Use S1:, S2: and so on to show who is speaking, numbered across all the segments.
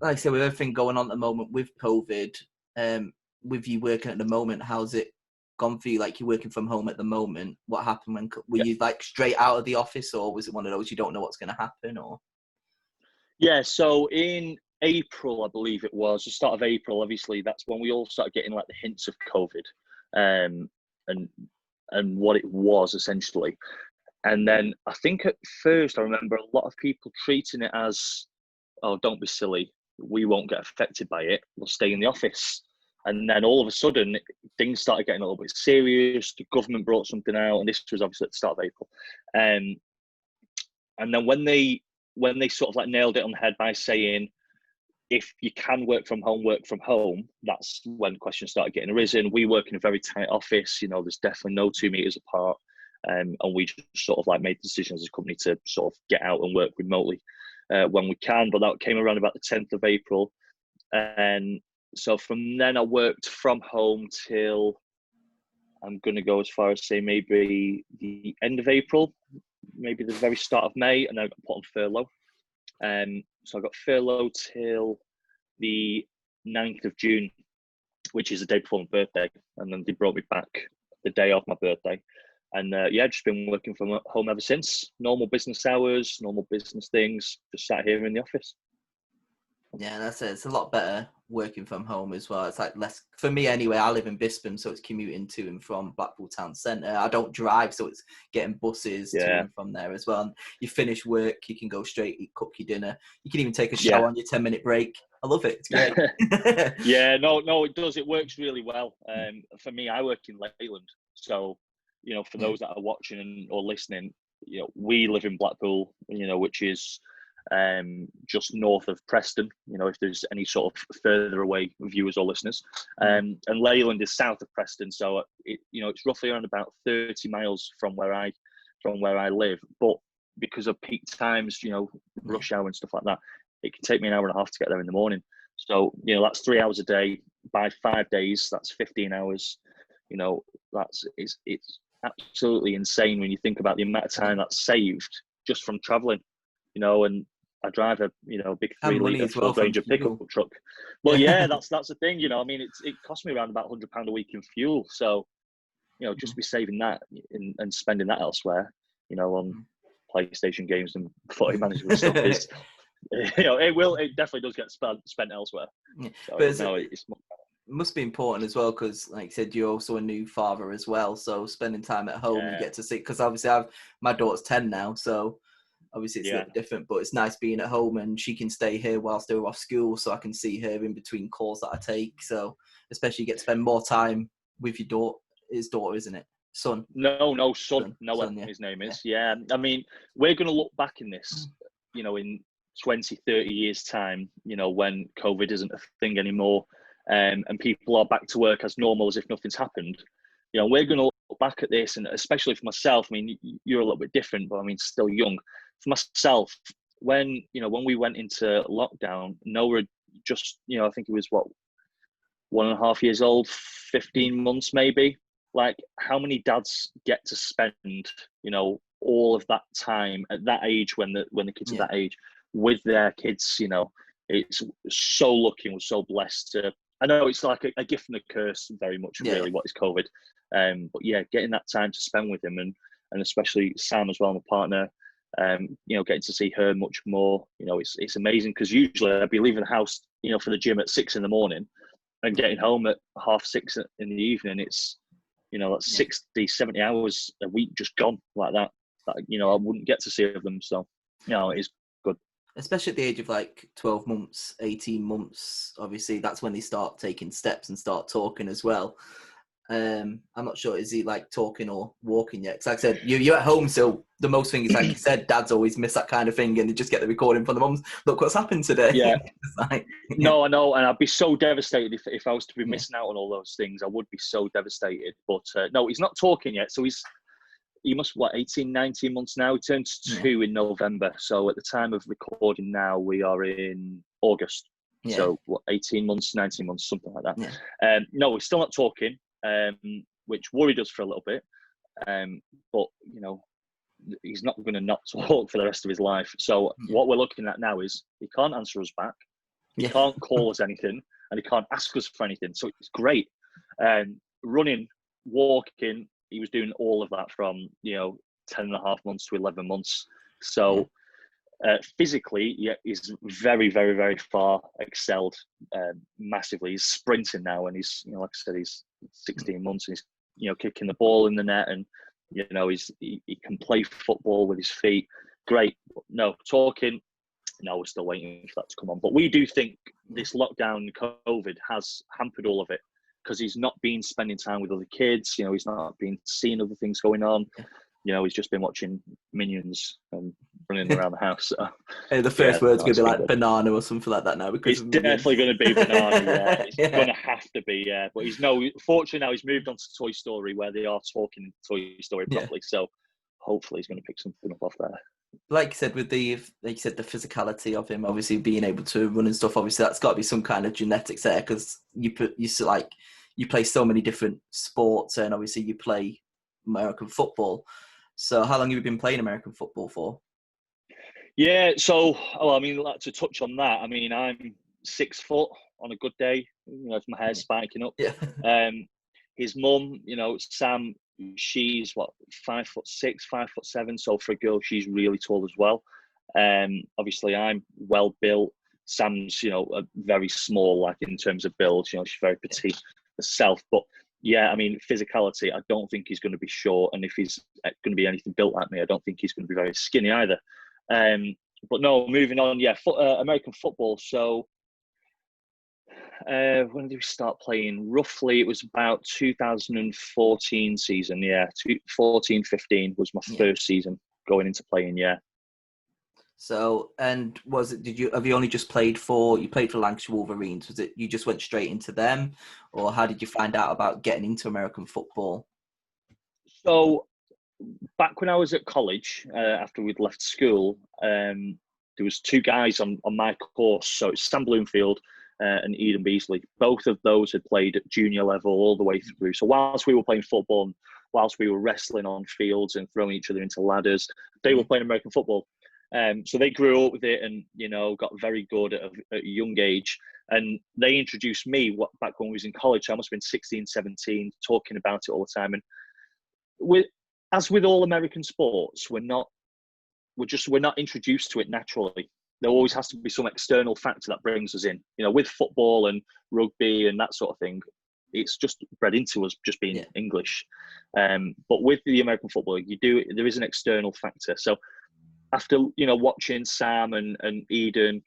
S1: like I said, with everything going on at the moment with COVID, with you working at the moment, how's it gone for you? Like, you're working from home at the moment. What happened when were you like straight out of the office, or was it one of those you don't know what's going to happen? Or
S2: Yeah, so in April, I believe it was, the start of April, obviously, that's when we all started getting like the hints of COVID, um, and what it was essentially. And then I think at first I remember a lot of people treating it as, oh, don't be silly, we won't get affected by it, we'll stay in the office. And then all of a sudden, things started getting a little bit serious. The government brought something out, and this was obviously at the start of April. And then when they sort of like nailed it on the head by saying, if you can work from home, that's when questions started getting arisen. We work in a very tight office, you know, there's definitely no 2 meters apart. And we just sort of like made decisions as a company to sort of get out and work remotely when we can. But that came around about the 10th of April. And so from then I worked from home till, I'm going to go as far as say maybe the end of April, maybe the very start of May, and then I got put on furlough. So I got furloughed till the 9th of June, which is the day before my birthday. And then they brought me back the day of my birthday. And just been working from home ever since. Normal business hours, normal business things, just sat here in the office.
S1: yeah, that's it. It's a lot better working from home as well. It's like less, for me anyway, I live in Bisping, so it's commuting to and from Blackpool Town Centre. I don't drive, so it's getting buses to and from there as well. And you finish work, you can go straight, cook your dinner. You can even take a shower on your 10-minute break. I love it. It's great.
S2: No, it does. It works really well. For me, I work in Leyland. So, you know, for those that are watching or listening, you know, we live in Blackpool, you know, which is just north of Preston, you know, if there's any sort of further away viewers or listeners. And Leyland is south of Preston, so it's roughly around about 30 miles from where I live. But because of peak times, you know, rush hour and stuff like that, it can take me an hour and a half to get there in the morning. So, you know, that's 3 hours a day. By 5 days, that's 15 hours. You know, it's absolutely insane when you think about the amount of time that's saved just from traveling. You know, and I drive a big 3-litre full Ranger pickup truck. Well, that's the thing. You know, I mean, it cost me around about £100 a week in fuel. So, you know, just be saving that and spending that elsewhere. You know, on PlayStation games and footy management stuff is, you know, it definitely does get spent elsewhere. So,
S1: but it must be important as well, because like you said, you're also a new father as well. So spending time at home, you get to see, because obviously my daughter's 10 now, so obviously it's a little different, but it's nice being at home and she can stay here whilst they're off school, so I can see her in between calls that I take. So especially you get to spend more time with your daughter. His daughter, isn't it? Son?
S2: No, son. Noah, his name is. Yeah. I mean, we're going to look back in this, you know, in 20, 30 years time, you know, when COVID isn't a thing anymore, and people are back to work as normal as if nothing's happened. You know, we're going to look back at this, and especially for myself, I mean, you're a little bit different, but I mean, still young. For myself, when we went into lockdown, Noah just, you know, I think it was 1.5 years old, 15 months maybe. Like, how many dads get to spend, you know, all of that time at that age when the kids are that age with their kids? You know, it's so lucky and we're so blessed to. I know it's like a gift and a curse, very much, really, what is COVID. But yeah, getting that time to spend with him, and especially Sam as well, my partner. You know, getting to see her much more. You know, it's amazing, because usually I'd be leaving the house, you know, for the gym at 6 a.m. and getting home at 6:30 in the evening. It's, you know, that's 60, 70 hours a week just gone like that. You know, I wouldn't get to see of them. So, you know, it is good.
S1: Especially at the age of like 12 months, 18 months, obviously that's when they start taking steps and start talking as well. I'm not sure, is he like talking or walking yet? Because like I said, you're at home, so the most thing is, like you said, dads always miss that kind of thing, and they just get the recording from the mums. Look what's happened today.
S2: Yeah. No, I know, and I'd be so devastated if I was to be missing out on all those things. I would be so devastated. But no, he's not talking yet, so he must 18, 19 months now. He turns 2 in November. So at the time of recording now, we are in August. Yeah. So 18 months, 19 months, something like that. Yeah. No, we're still not talking, which worried us for a little bit. But, you know, he's not going to not talk for the rest of his life. So what we're looking at now is he can't answer us back. He can't call us anything, and he can't ask us for anything. So it's great. Running, walking, he was doing all of that from 10.5 months to 11 months. So physically, he's very, very, very far excelled massively. He's sprinting now, and he's, like I said, he's 16 months, and he's kicking the ball in the net, and he can play football with his feet. Great. No, talking. No, we're still waiting for that to come on. But we do think this lockdown, COVID, has hampered all of it, because he's not been spending time with other kids. He's not been seeing other things going on. He's just been watching Minions and running around the house. So,
S1: the first word's going to be like banana or something like that now. Because
S2: it's definitely going to be banana, yeah. It's going to have to be, yeah. But fortunately now he's moved on to Toy Story, where they are talking Toy Story properly. So hopefully he's going to pick something up off there.
S1: Like you said, with the physicality of him, obviously being able to run and stuff, obviously that's got to be some kind of genetics there, because you play so many different sports, and obviously you play American football. So how long have you been playing American football for?
S2: Yeah, so to touch on that, I'm 6 foot on a good day, if my hair's spiking up.
S1: Yeah.
S2: His mum, Sam, she's 5'6", 5'7". So for a girl, she's really tall as well. Obviously I'm well built. Sam's, very small, like in terms of build. She's very petite herself. But yeah, physicality, I don't think he's going to be short. And if he's going to be anything built like me, I don't think he's going to be very skinny either. But no, moving on. Yeah, American football. So when did we start playing? Roughly, it was about 2014 season. Yeah, 14-15 was my first season going into playing. Yeah.
S1: So, and have you only just played for Lancashire Wolverines? Was it you just went straight into them, or how did you find out about getting into American football?
S2: So, back when I was at college, after we'd left school, there was 2 guys on my course. So it's Sam Bloomfield and Eden Beasley. Both of those had played at junior level all the way through. So whilst we were playing football, and whilst we were wrestling on fields and throwing each other into ladders, they were playing American football. So they grew up with it, and got very good at a young age. And they introduced me back when we was in college. So I must have been 16, 17, talking about it all the time. And as with all American sports, we're not introduced to it naturally. There always has to be some external factor that brings us in. With football and rugby and that sort of thing, it's just bred into us, just being English. But with the American football, there is an external factor. So after watching Sam and Eden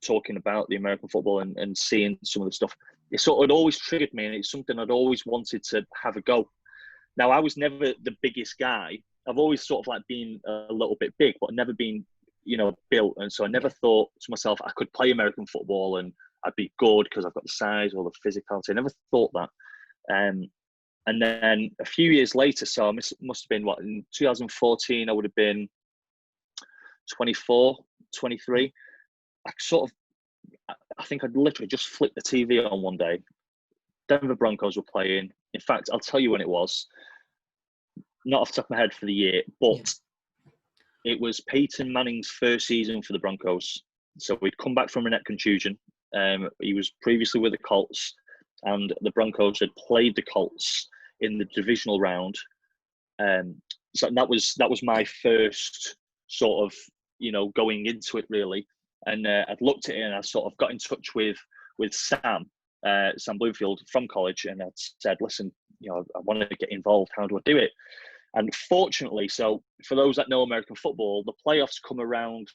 S2: talking about the American football and seeing some of the stuff, it sort of always triggered me, and it's something I'd always wanted to have a go. Now, I was never the biggest guy. I've always sort of been a little bit big, but never been, built. And so I never thought to myself I could play American football and I'd be good because I've got the size or the physicality. I never thought that. And then a few years later, so I must have been, in 2014, I would have been 24, 23. I think I'd literally just flicked the TV on one day. Denver Broncos were playing. In fact, I'll tell you when it was. Not off the top of my head for the year, but it was Peyton Manning's first season for the Broncos. So we'd come back from a neck contusion. He was previously with the Colts, and the Broncos had played the Colts in the divisional round. So that was my first sort of, going into it really. And I'd looked at it, and I sort of got in touch with Sam Bloomfield from college, and I'd said, listen, I want to get involved. How do I do it? And fortunately, so for those that know American football, the playoffs come around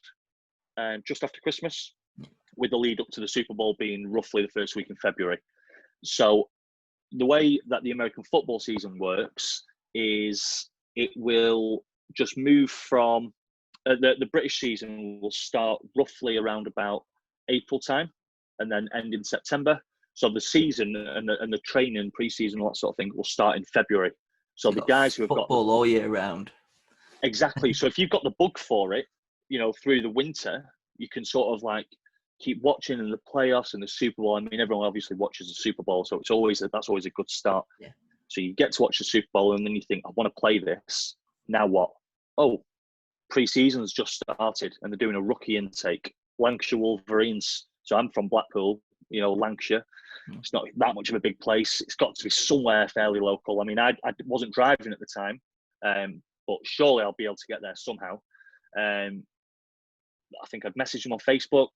S2: just after Christmas, with the lead up to the Super Bowl being roughly the first week in February. So the way that the American football season works is it will just move from the British season will start roughly around about April time and then end in September. So the season and the training, pre-season, all that sort of thing will start in February. So the guys who have got
S1: football all year round.
S2: Exactly. So if you've got the bug for it, through the winter, you can sort of keep watching in the playoffs and the Super Bowl. Everyone obviously watches the Super Bowl, so that's always a good start.
S1: Yeah.
S2: So you get to watch the Super Bowl, and then you think, I want to play this. Now what? Oh, pre-season's just started, and they're doing a rookie intake. Lancashire Wolverines So I'm from Blackpool, Lancashire. It's not that much of a big place. It's got to be somewhere fairly local. I mean, I wasn't driving at the time, but surely I'll be able to get there somehow. I think I'd messaged him on Facebook.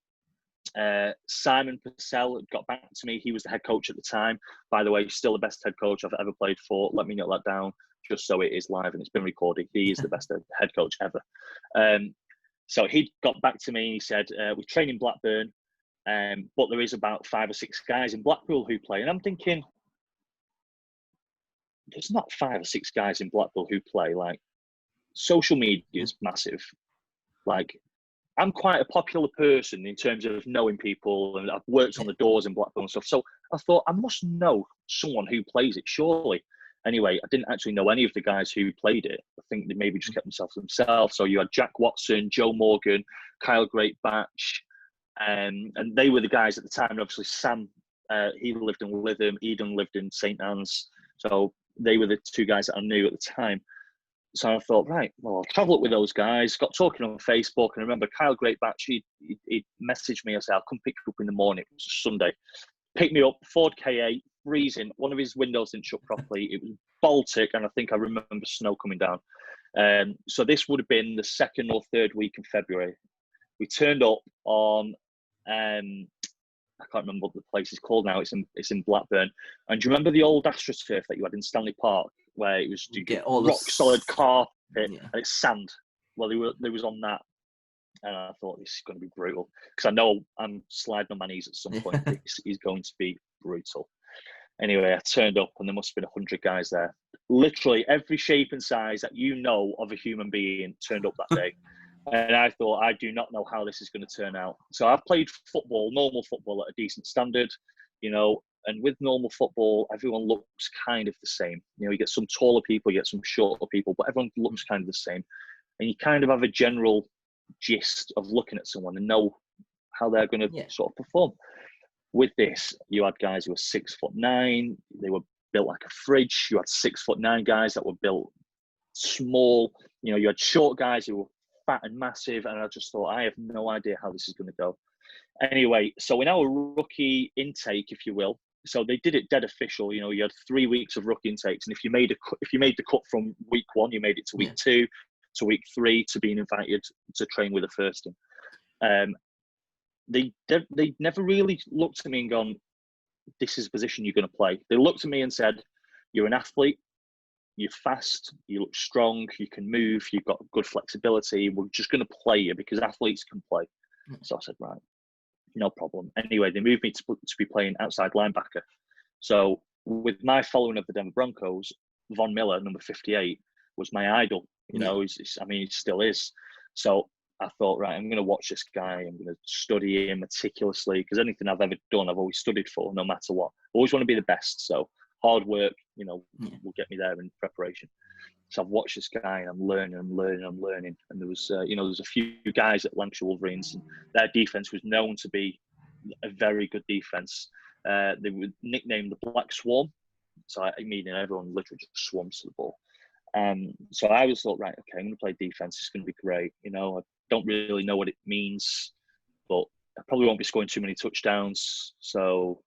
S2: Simon Purcell got back to me. He was the head coach at the time. By the way, still the best head coach I've ever played for. Let me note that down, just so it is live and it's been recorded. He is the best head coach ever. So he got back to me and he said, we train in Blackburn, but there is about 5 or 6 guys in Blackpool who play. And I'm thinking, there's not 5 or 6 guys in Blackpool who play. Like, social media is massive. Like, I'm quite a popular person in terms of knowing people, and I've worked on the doors in Blackpool and stuff. So I thought, I must know someone who plays it, surely. Anyway, I didn't actually know any of the guys who played it. I think they maybe just kept themselves to themselves. So you had Jack Watson, Joe Morgan, Kyle Greatbatch, and they were the guys at the time. And obviously Sam, he lived in Lytham, Eden lived in St Anne's. So they were the 2 guys that I knew at the time. So I thought, right, well, I'll travel up with those guys. Got talking on Facebook, and I remember Kyle Greatbatch, he messaged me and said, I'll come pick you up in the morning. It was a Sunday. Picked me up, Ford K8, freezing. One of his windows didn't shut properly. It was Baltic, and I think I remember snow coming down. So this would have been the 2nd or 3rd week in February. We turned up on, I can't remember what the place is called now. It's in Blackburn. And do you remember the old AstroTurf that you had in Stanley Park, where it was rock solid carpet and it's sand? Well, they was on that, and I thought, this is going to be brutal, because I know I'm sliding on my knees at some point. This is going to be brutal. Anyway, I turned up, and there must have been 100 guys there. Literally every shape and size that you know of a human being turned up that day. And I thought, I do not know how this is going to turn out. So I've played football, normal football, at a decent standard, and with normal football, everyone looks kind of the same. You get some taller people, you get some shorter people, but everyone looks kind of the same. And you kind of have a general gist of looking at someone and know how they're going to sort of perform. With this, you had guys who were 6'9", they were built like a fridge. You had 6'9" guys that were built small. You had short guys who were fat and massive, and I just thought, I have no idea how this is going to go. Anyway, so in our rookie intake, if you will, so they did it dead official. You had 3 weeks of rookie intakes, and if you made the cut from week 1, you made it to week 2, to week 3, to being invited to train with the first team. They never really looked at me and gone, this is the position you're going to play. They looked at me and said, you're an athlete, you're fast, you look strong, you can move, you've got good flexibility. We're just going to play you because athletes can play. So I said, right, no problem. Anyway, they moved me to be playing outside linebacker. So with my following of the Denver Broncos, Von Miller, number 58, was my idol. He still is. So I thought, right, I'm going to watch this guy. I'm going to study him meticulously, because anything I've ever done, I've always studied for, no matter what. I always want to be the best. So hard work, will get me there in preparation. So I've watched this guy, and I'm learning. And there was, there's a few guys at Lancashire Wolverines, and their defense was known to be a very good defense. They were nicknamed the Black Swarm. So meaning everyone literally just swarms to the ball. So I was thought, right, okay, I'm going to play defense. It's going to be great. I don't really know what it means, but I probably won't be scoring too many touchdowns. So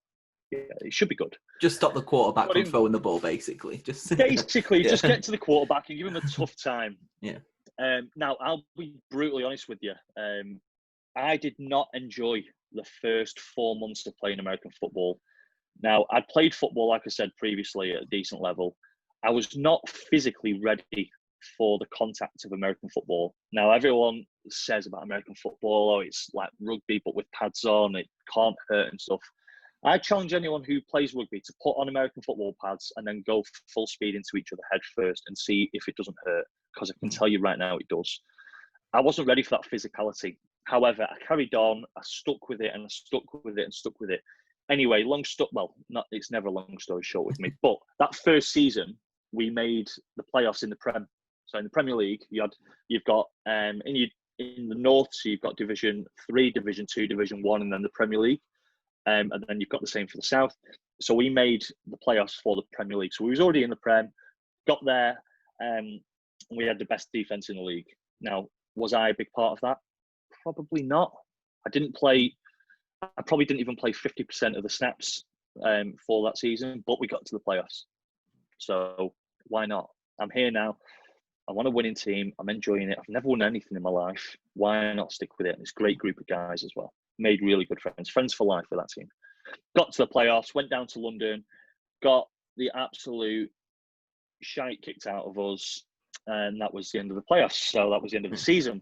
S2: yeah, it should be good.
S1: Just stop the quarterback from throwing the ball, basically. Just
S2: get to the quarterback and give him a tough time.
S1: Yeah.
S2: Now, I'll be brutally honest with you. I did not enjoy the first 4 months of playing American football. Now, I'd played football, like I said previously, at a decent level. I was not physically ready for the contact of American football. Now, everyone says about American football, oh, it's like rugby, but with pads on, it can't hurt and stuff. I challenge anyone who plays rugby to put on American football pads and then go full speed into each other head first and see if it doesn't hurt, because I can tell you right now it does. I wasn't ready for that physicality. However, I carried on, I stuck with it, and I stuck with it and stuck with it. Anyway, it's never a long story short with me, but that first season, we made the playoffs in the Prem. So in the Premier League, you've got in the North, so you've got Division 3, Division 2, Division 1, and then the Premier League. And then you've got the same for the South. So we made the playoffs for the Premier League. So we was already in the Prem, got there, and we had the best defense in the league. Now, was I a big part of that? Probably not. I didn't play I probably didn't even play 50% of the snaps for that season, but we got to the playoffs. So why not? I'm here now. I want a winning team. I'm enjoying it. I've never won anything in my life. Why not stick with it? And it's a great group of guys as well. Made really good friends. Friends for life with that team. Got to the playoffs, went down to London, got the absolute shite kicked out of us, and that was the end of the playoffs. So that was the end of the season.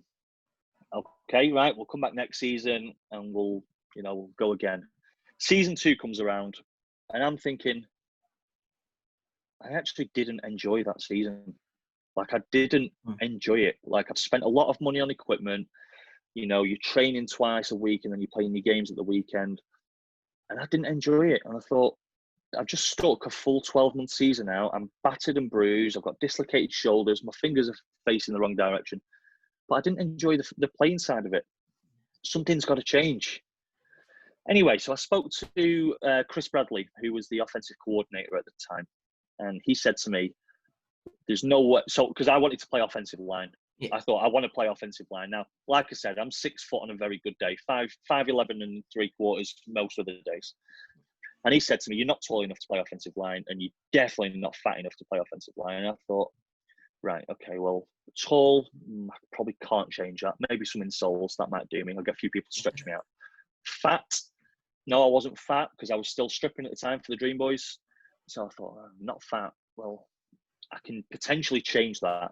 S2: Okay, right, we'll come back next season and we'll go again. Season 2 comes around, and I'm thinking, I actually didn't enjoy that season. Like, I didn't enjoy it. Like, I've spent a lot of money on equipment. You're training twice a week and then you're playing your games at the weekend. And I didn't enjoy it. And I thought, I've just stuck a full 12-month season out. I'm battered and bruised. I've got dislocated shoulders. My fingers are facing the wrong direction. But I didn't enjoy the playing side of it. Something's got to change. Anyway, so I spoke to Chris Bradley, who was the offensive coordinator at the time. And he said to me, there's no way. So, because I wanted to play offensive line. Yeah. I thought, I want to play offensive line. Now, like I said, I'm 6 foot on a very good day, 5'11" and 3/4 most of the days. And he said to me, you're not tall enough to play offensive line, and you're definitely not fat enough to play offensive line. And I thought, right, okay, well, tall, I probably can't change that. Maybe some insoles, that might do me. I'll get a few people to stretch me out. Fat, no, I wasn't fat because I was still stripping at the time for the Dream Boys. So I thought, I'm not fat. Well, I can potentially change that.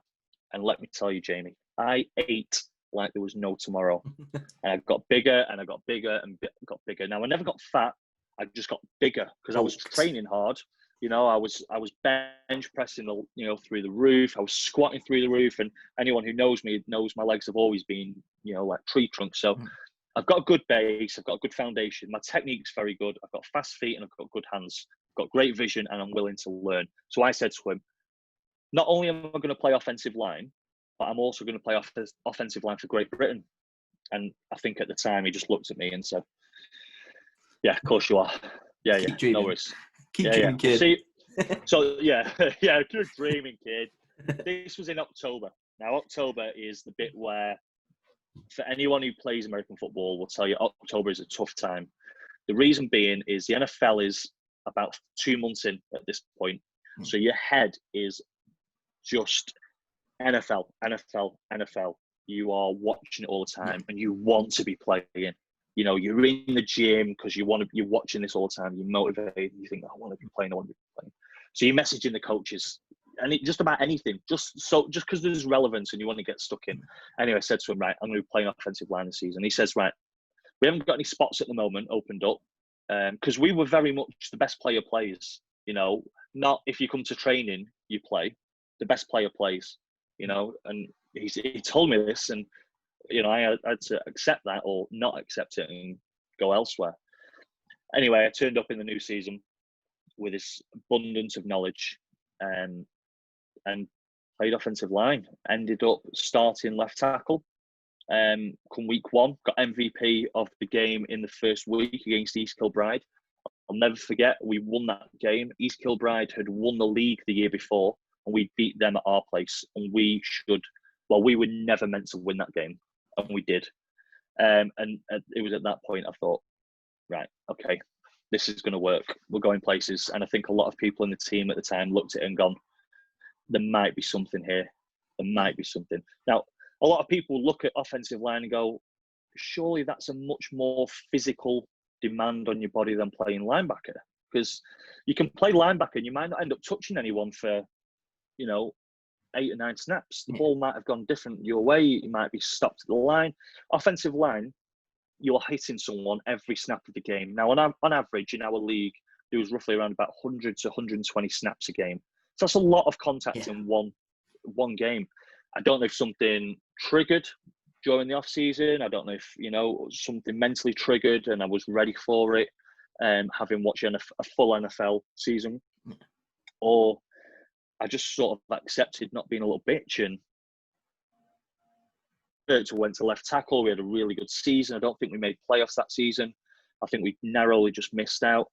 S2: And let me tell you, Jamie, I ate like there was no tomorrow. And I got bigger and I got bigger and got bigger. Now, I never got fat. I just got bigger because I was training hard. I was bench pressing, through the roof. I was squatting through the roof. And anyone who knows me knows my legs have always been, like tree trunks. So I've got a good base. I've got a good foundation. My technique's very good. I've got fast feet and I've got good hands. I've got great vision and I'm willing to learn. So I said to him, not only am I going to play offensive line, but I'm also going to play offensive line for Great Britain. And I think at the time he just looked at me and said, yeah, of course you are. Yeah,
S1: Keep dreaming.
S2: No worries.
S1: Keep dreaming, kid.
S2: See, so, good dreaming, kid. This was in October. Now, October is the bit where, for anyone who plays American football, will tell you October is a tough time. The reason being is the NFL is about 2 months in at this point. So your head is just NFL. You are watching it all the time and you want to be playing. You're in the gym because you're watching this all the time. You're motivated. You think, I want to be playing. So you're messaging the coaches and just about anything, just because there's relevance and you want to get stuck in. Anyway, I said to him, right, I'm going to be playing offensive line this season. He says, right, we haven't got any spots at the moment opened up because we were very much the best player plays. Not if you come to training, you play. The best player plays, and he told me this, and I had to accept that or not accept it and go elsewhere. Anyway, I turned up in the new season with this abundance of knowledge, and played offensive line. Ended up starting left tackle. Come week 1, got MVP of the game in the first week against East Kilbride. I'll never forget, we won that game. East Kilbride had won the league the year before, and we beat them at our place. And we were never meant to win that game, and we did. And it was at that point I thought, right, okay, this is going to work. We're going places. And I think a lot of people in the team at the time looked at it and gone, there might be something here. There might be something. Now, a lot of people look at offensive line and go, surely that's a much more physical demand on your body than playing linebacker, because you can play linebacker and you might not end up touching anyone for 8 or 9 snaps. The ball might have gone different your way. You might be stopped at the line. Offensive line, you're hitting someone every snap of the game. Now, on average in our league, there was roughly around about 100 to 120 snaps a game. So that's a lot of contact in one game. I don't know if something triggered during the off season. I don't know if something mentally triggered and I was ready for it, having watched a full NFL season, or I just sort of accepted not being a little bitch and went to left tackle. We had a really good season. I don't think we made playoffs that season. I think we narrowly just missed out.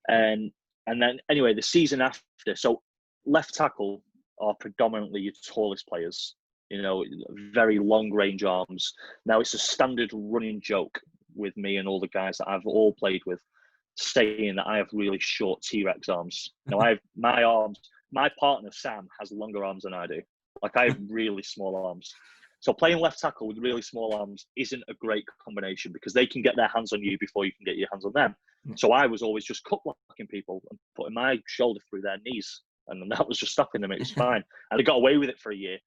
S2: And then anyway, the season after, so left tackle are predominantly your tallest players, very long range arms. Now it's a standard running joke with me and all the guys that I've all played with, saying that I have really short T-Rex arms. Now, my partner Sam has longer arms than I do. Like, I have really small arms. So playing left tackle with really small arms isn't a great combination because they can get their hands on you before you can get your hands on them. So I was always just cut blocking people and putting my shoulder through their knees, and that was just stopping them. It was fine, and I got away with it for a year.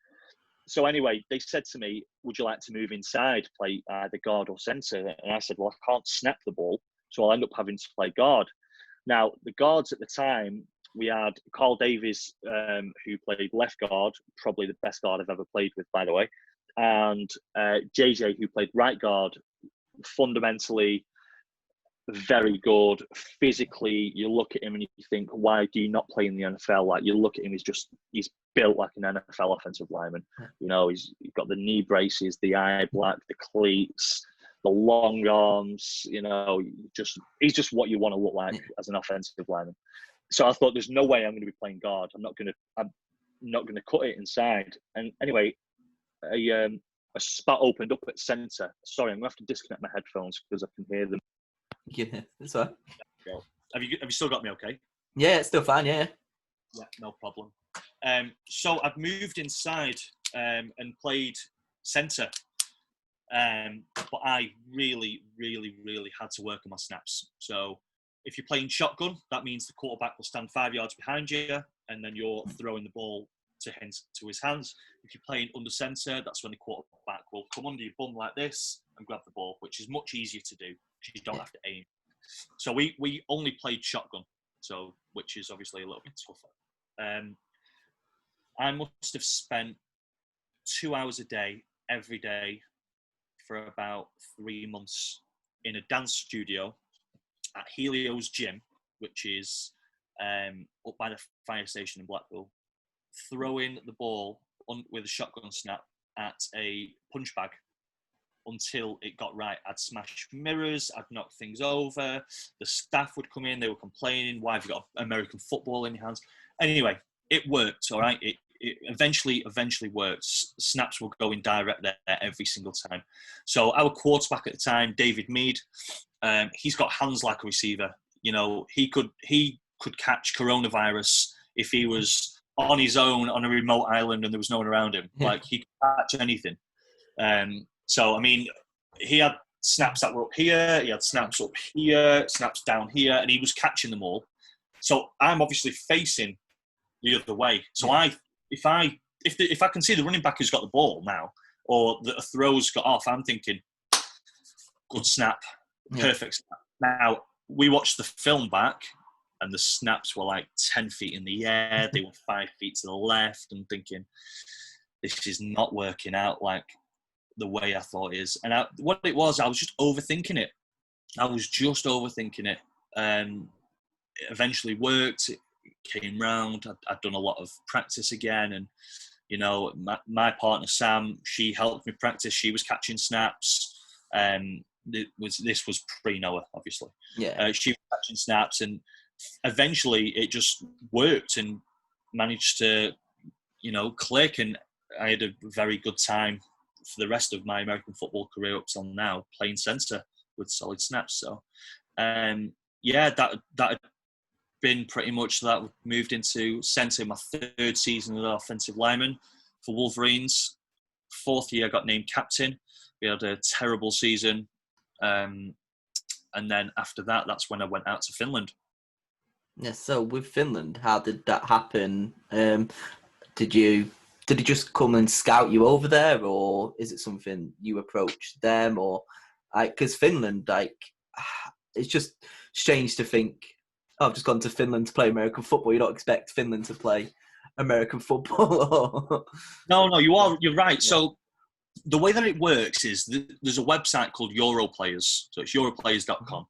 S2: So anyway, they said to me, "Would you like to move inside, play either guard or centre?" And I said, "Well, I can't snap the ball, so I'll end up having to play guard." Now, the guards at the time, we had Carl Davies, who played left guard, probably the best guard I've ever played with, by the way, and JJ, who played right guard, fundamentally very good. Physically, you look at him and you think, why do you not play in the NFL? Like, you look at him, he's built like an NFL offensive lineman. You know, he's got the knee braces, the eye black, the cleats, the long arms. You know, he's just what you want to look like as an offensive lineman. So I thought, there's no way I'm going to be playing guard. I'm not going to cut it inside. And anyway, a spot opened up at centre. Sorry, I'm going to have to disconnect my headphones because I can hear them.
S1: Yeah, that's right.
S2: Have you still got me okay?
S1: Yeah, it's still fine, yeah.
S2: Yeah, no problem. So I've moved inside and played centre. But I really, really, really had to work on my snaps. So if you're playing shotgun, that means the quarterback will stand 5 yards behind you, and then you're throwing the ball to his hands. If you're playing under centre, that's when the quarterback will come under your bum like this and grab the ball, which is much easier to do because you don't have to aim. So we only played shotgun, so which is obviously a little bit tougher. I must have spent 2 hours a day, every day, for about 3 months in a dance studio at Helio's Gym, which is up by the fire station in Blackpool, throwing the ball with a shotgun snap at a punch bag until it got right. I'd smash mirrors, I'd knock things over, the staff would come in, they were complaining, why have you got American football in your hands? Anyway, it worked, all right? It eventually worked. Snaps were going direct there every single time. So our quarterback at the time, David Mead, he's got hands like a receiver. You know, he could catch coronavirus if he was on his own on a remote island and there was no one around him. Like, he could catch anything. So, I mean, he had snaps that were up here, he had snaps up here, snaps down here, and he was catching them all. So I'm obviously facing the other way. So if I can see the running back who's got the ball now, or the throw's got off, I'm thinking, good snap, perfect snap. Now, we watched the film back, and the snaps were like 10 feet in the air. They were 5 feet to the left. I'm thinking, this is not working out like the way I thought it is. And what it was, I was just overthinking it. It eventually worked. It came round. I'd done a lot of practice again. And, you know, my partner, Sam, she helped me practice. She was catching snaps. This was pre-Noah, obviously.
S1: Yeah.
S2: She was catching snaps, and eventually it just worked and managed to, you know, click. And I had a very good time for the rest of my American football career up till now, playing centre with solid snaps. So, that had been pretty much that. Moved into centre my third season as an offensive lineman for Wolverines. Fourth year, I got named captain. We had a terrible season. And then after that, that's when I went out to Finland.
S1: Yeah, so with Finland, how did that happen? Did he just come and scout you over there, or is it something you approached them, or because Finland, it's just strange to think, I've just gone to Finland to play American football. You don't expect Finland to play American football.
S2: No, you're right. Yeah. So the way that it works is there's a website called Europlayers. So it's europlayers.com.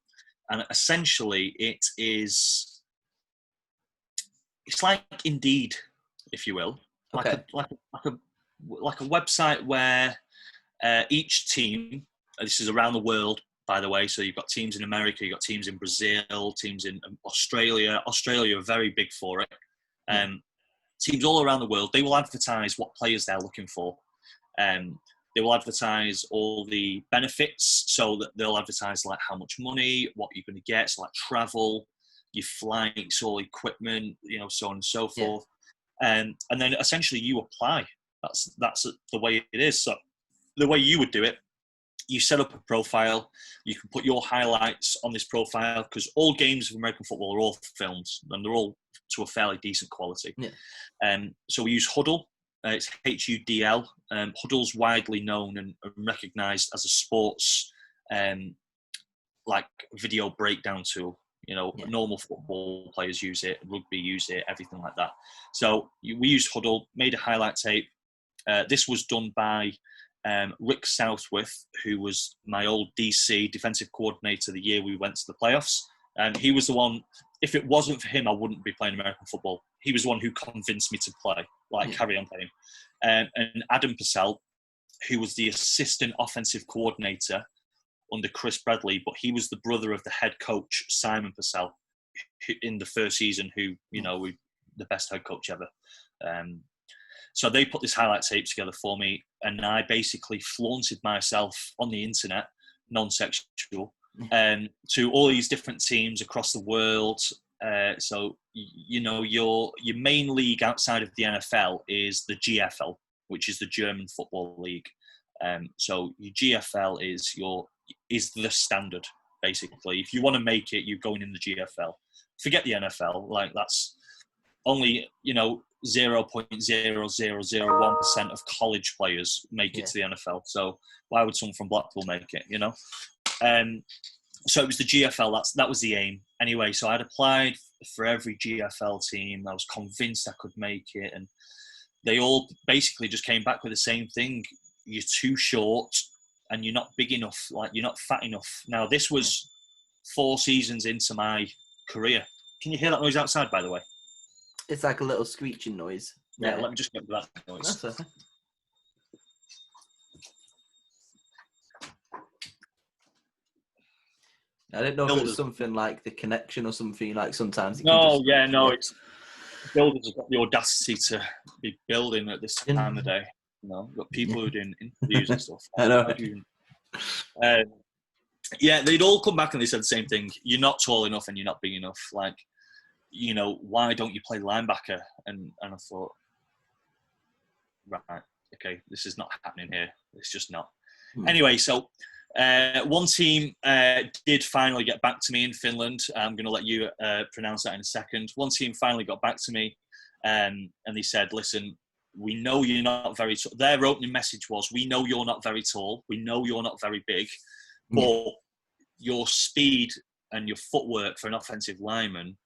S2: And essentially it's like Indeed, if you will. Like a website where each team, this is around the world, by the way, so you've got teams in America, you've got teams in Brazil, teams in Australia. Australia are very big for it. Teams all around the world, they will advertise what players they're looking for. They
S3: They will advertise all the benefits, so that they'll advertise like how much money, what you're going to get, so like travel, your flights, all equipment, so on and so forth. And then essentially you apply. That's the way it is. So the way you would do it, you set up a profile. You can put your highlights on this profile, because all games of American football are all filmed, and they're all to a fairly decent quality. So we use Huddle. It's HUDL. Huddle's widely known and recognised as a sports like video breakdown tool. Normal football players use it, rugby use it, everything like that. So we used Huddle, made a highlight tape. This was done by Rick Southworth, who was my old DC defensive coordinator the year we went to the playoffs. And he was the one, if it wasn't for him, I wouldn't be playing American football. He was the one who convinced me to play, carry on playing. And Adam Purcell, who was the assistant offensive coordinator under Chris Bradley, but he was the brother of the head coach, Simon Purcell, in the first season, who, the best head coach ever. So they put this highlight tape together for me, and I basically flaunted myself on the internet, non-sexual, to all these different teams across the world. So, your main league outside of the NFL is the GFL, which is the German Football League. So your GFL is the standard, basically. If you want to make it, you're going in the GFL. Forget the NFL. Like, that's only, 0.0001% of college players make it to the NFL. So why would someone from Blackpool make it, So it was the GFL. That was the aim. Anyway, so I'd applied for every GFL team. I was convinced I could make it. And they all basically just came back with the same thing. You're too short and you're not big enough. Like, you're not fat enough. Now, this was 4 seasons into my career. Can you hear that noise outside, by the way?
S1: It's like a little screeching noise.
S3: Yeah, let me just get that noise.
S1: That's okay. I didn't know if it was something like the connection or something, like sometimes.
S3: It's builders have got the audacity to be building at this time of day. Got people who are doing interviews and stuff.
S1: I know.
S3: They'd all come back and they said the same thing. You're not tall enough and you're not big enough. Like, why don't you play linebacker? And I thought, right, okay, this is not happening here. It's just not. Anyway, so one team did finally get back to me in Finland. I'm going to let you pronounce that in a second. One team finally got back to me, and they said, listen, we know you're not very tall. Their opening message was, we know you're not very tall. We know you're not very big, but your speed and your footwork for an offensive lineman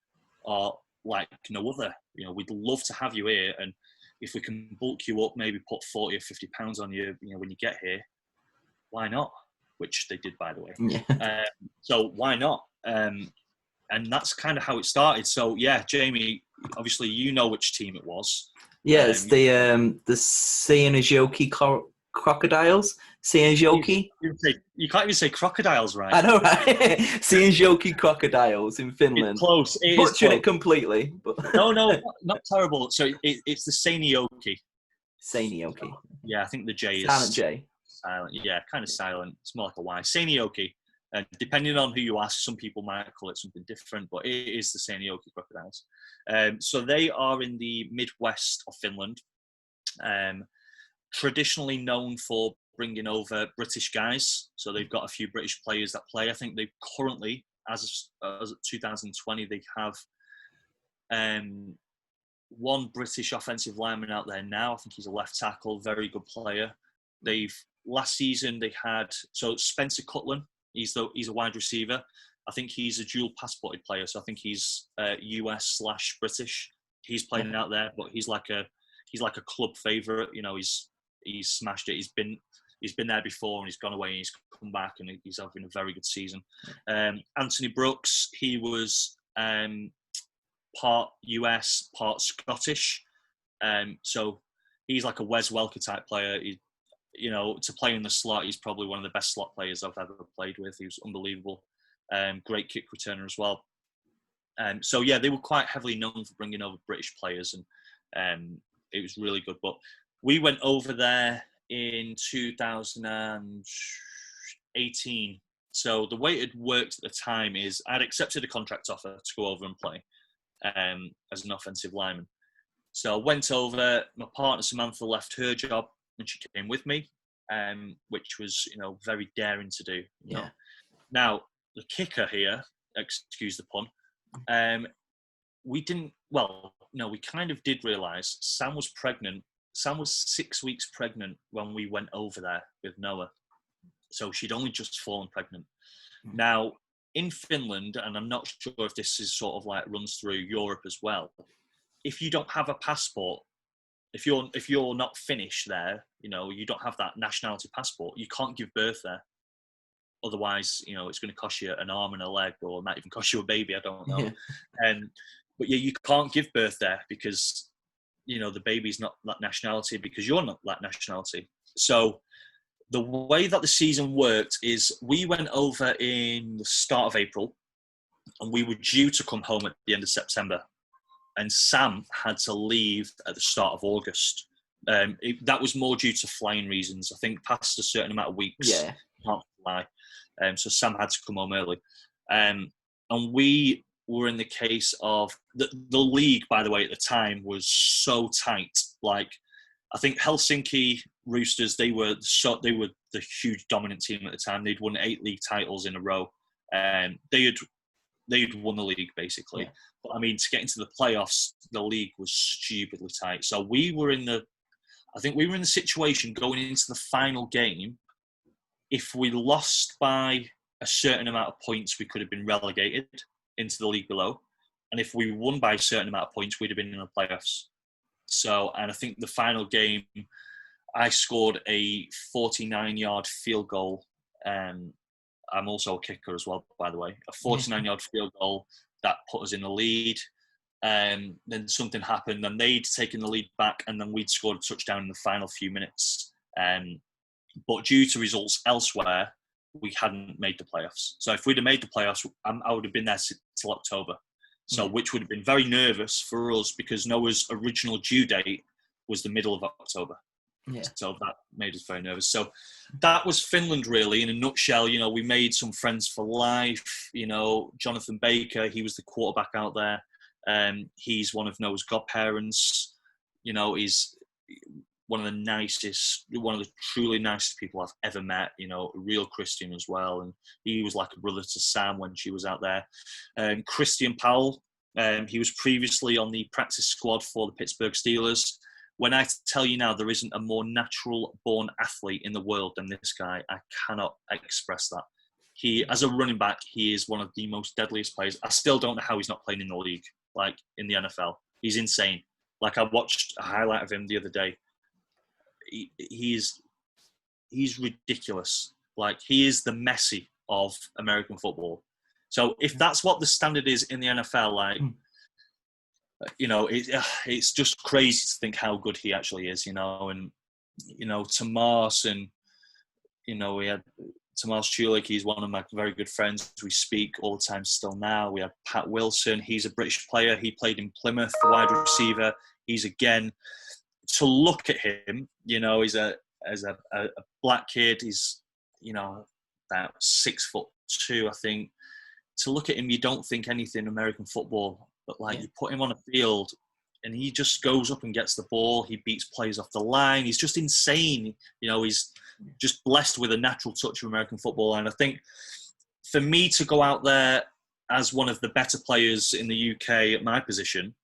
S3: are like no other. We'd love to have you here, and if we can bulk you up, maybe put 40 or 50 pounds on you, when you get here, why not? Which they did, by the way. So why not? And that's kind of how it started. So yeah, Jamie, obviously you know which team it was.
S1: Yeah, it's the Seinäjoki Crocodiles. Seinäjoki.
S3: You can't even say crocodiles, right?
S1: I know, right? Seinäjoki Crocodiles in Finland.
S3: It's close.
S1: Butchering it completely. But
S3: No, not terrible. So it's the Seinäjoki.
S1: Seinäjoki.
S3: Yeah, I think the J is
S1: silent J.
S3: Silent. Yeah, kind of silent. It's more like a Y. Seinäjoki. Depending on who you ask, some people might call it something different, but it is the Seinäjoki Crocodiles. So they are in the Midwest of Finland. Traditionally known for bringing over British guys. So they've got a few British players that play. I think they currently, as of 2020, they have one British offensive lineman out there now. I think he's a left tackle, very good player. Last season they had, so Spencer Cutland, he's a wide receiver. I think he's a dual passported player, so I think he's US/British. He's playing out there, but he's like a club favourite. He's smashed it. He's been there before and he's gone away and he's come back and he's having a very good season. Anthony Brooks, he was part US, part Scottish. So he's like a Wes Welker type player. To play in the slot, he's probably one of the best slot players I've ever played with. He was unbelievable. Great kick returner as well. So yeah, they were quite heavily known for bringing over British players, and it was really good. But we went over there in 2018. So the way it had worked at the time is I'd accepted a contract offer to go over and play as an offensive lineman. So I went over, my partner Samantha left her job and she came with me, which was, very daring to do.
S1: Yeah.
S3: Now, the kicker here, excuse the pun, we kind of did realise Sam was pregnant. Sam was 6 weeks pregnant when we went over there with Noah. So she'd only just fallen pregnant. Now, in Finland, and I'm not sure if this is sort of like runs through Europe as well, if you don't have a passport, if you're not Finnish there, you don't have that nationality passport, you can't give birth there. Otherwise, it's going to cost you an arm and a leg, or it might even cost you a baby, I don't know.
S1: Yeah.
S3: But yeah, you can't give birth there because, the baby's not that nationality because you're not that nationality. So the way that the season worked is we went over in the start of April and we were due to come home at the end of September. And Sam had to leave at the start of August. That was more due to flying reasons. I think past a certain amount of weeks,
S1: yeah,
S3: can't fly. So Sam had to come home early. And we were in the case of the league, by the way, at the time was so tight. Like, I think Helsinki Roosters, they were the huge dominant team at the time. They'd won 8 league titles in a row. And they'd won the league, basically.
S1: Yeah.
S3: But, I mean, to get into the playoffs, the league was stupidly tight. So we were in the situation going into the final game. If we lost by a certain amount of points, we could have been relegated into the league below. And if we won by a certain amount of points, we'd have been in the playoffs. So, and I think the final game, I scored a 49-yard field goal. I'm also a kicker as well, by the way. A 49-yard field goal that put us in the lead. Then something happened, and they'd taken the lead back, and then we'd scored a touchdown in the final few minutes. But due to results elsewhere, we hadn't made the playoffs. So if we'd have made the playoffs, I would have been there till October. So which would have been very nervous for us because Noah's original due date was the middle of October.
S1: Yeah.
S3: So that made us very nervous. So that was Finland, really, in a nutshell. We made some friends for life. Jonathan Baker, he was the quarterback out there. He's one of Noah's godparents. He's one of the truly nicest people I've ever met, a real Christian as well. And he was like a brother to Sam when she was out there. Christian Powell, he was previously on the practice squad for the Pittsburgh Steelers. When I tell you now, there isn't a more natural-born athlete in the world than this guy. I cannot express that. He, as a running back, he is one of the most deadliest players. I still don't know how he's not playing in the league, like in the NFL. He's insane. Like, I watched a highlight of him the other day. He's ridiculous. Like, he is the Messi of American football. So if that's what the standard is in the NFL, like, it's just crazy to think how good he actually is, and, Tomas and, we had Tomas Chulik, he's one of my very good friends. We speak all the time still now. We have Pat Wilson. He's a British player. He played in Plymouth, the wide receiver. He's, again, to look at him, he's a black kid. He's, about 6'2", I think. To look at him, you don't think anything American football, but you put him on a field and he just goes up and gets the ball. He beats players off the line. He's just insane. He's just blessed with a natural touch of American football. And I think for me to go out there as one of the better players in the UK at my position,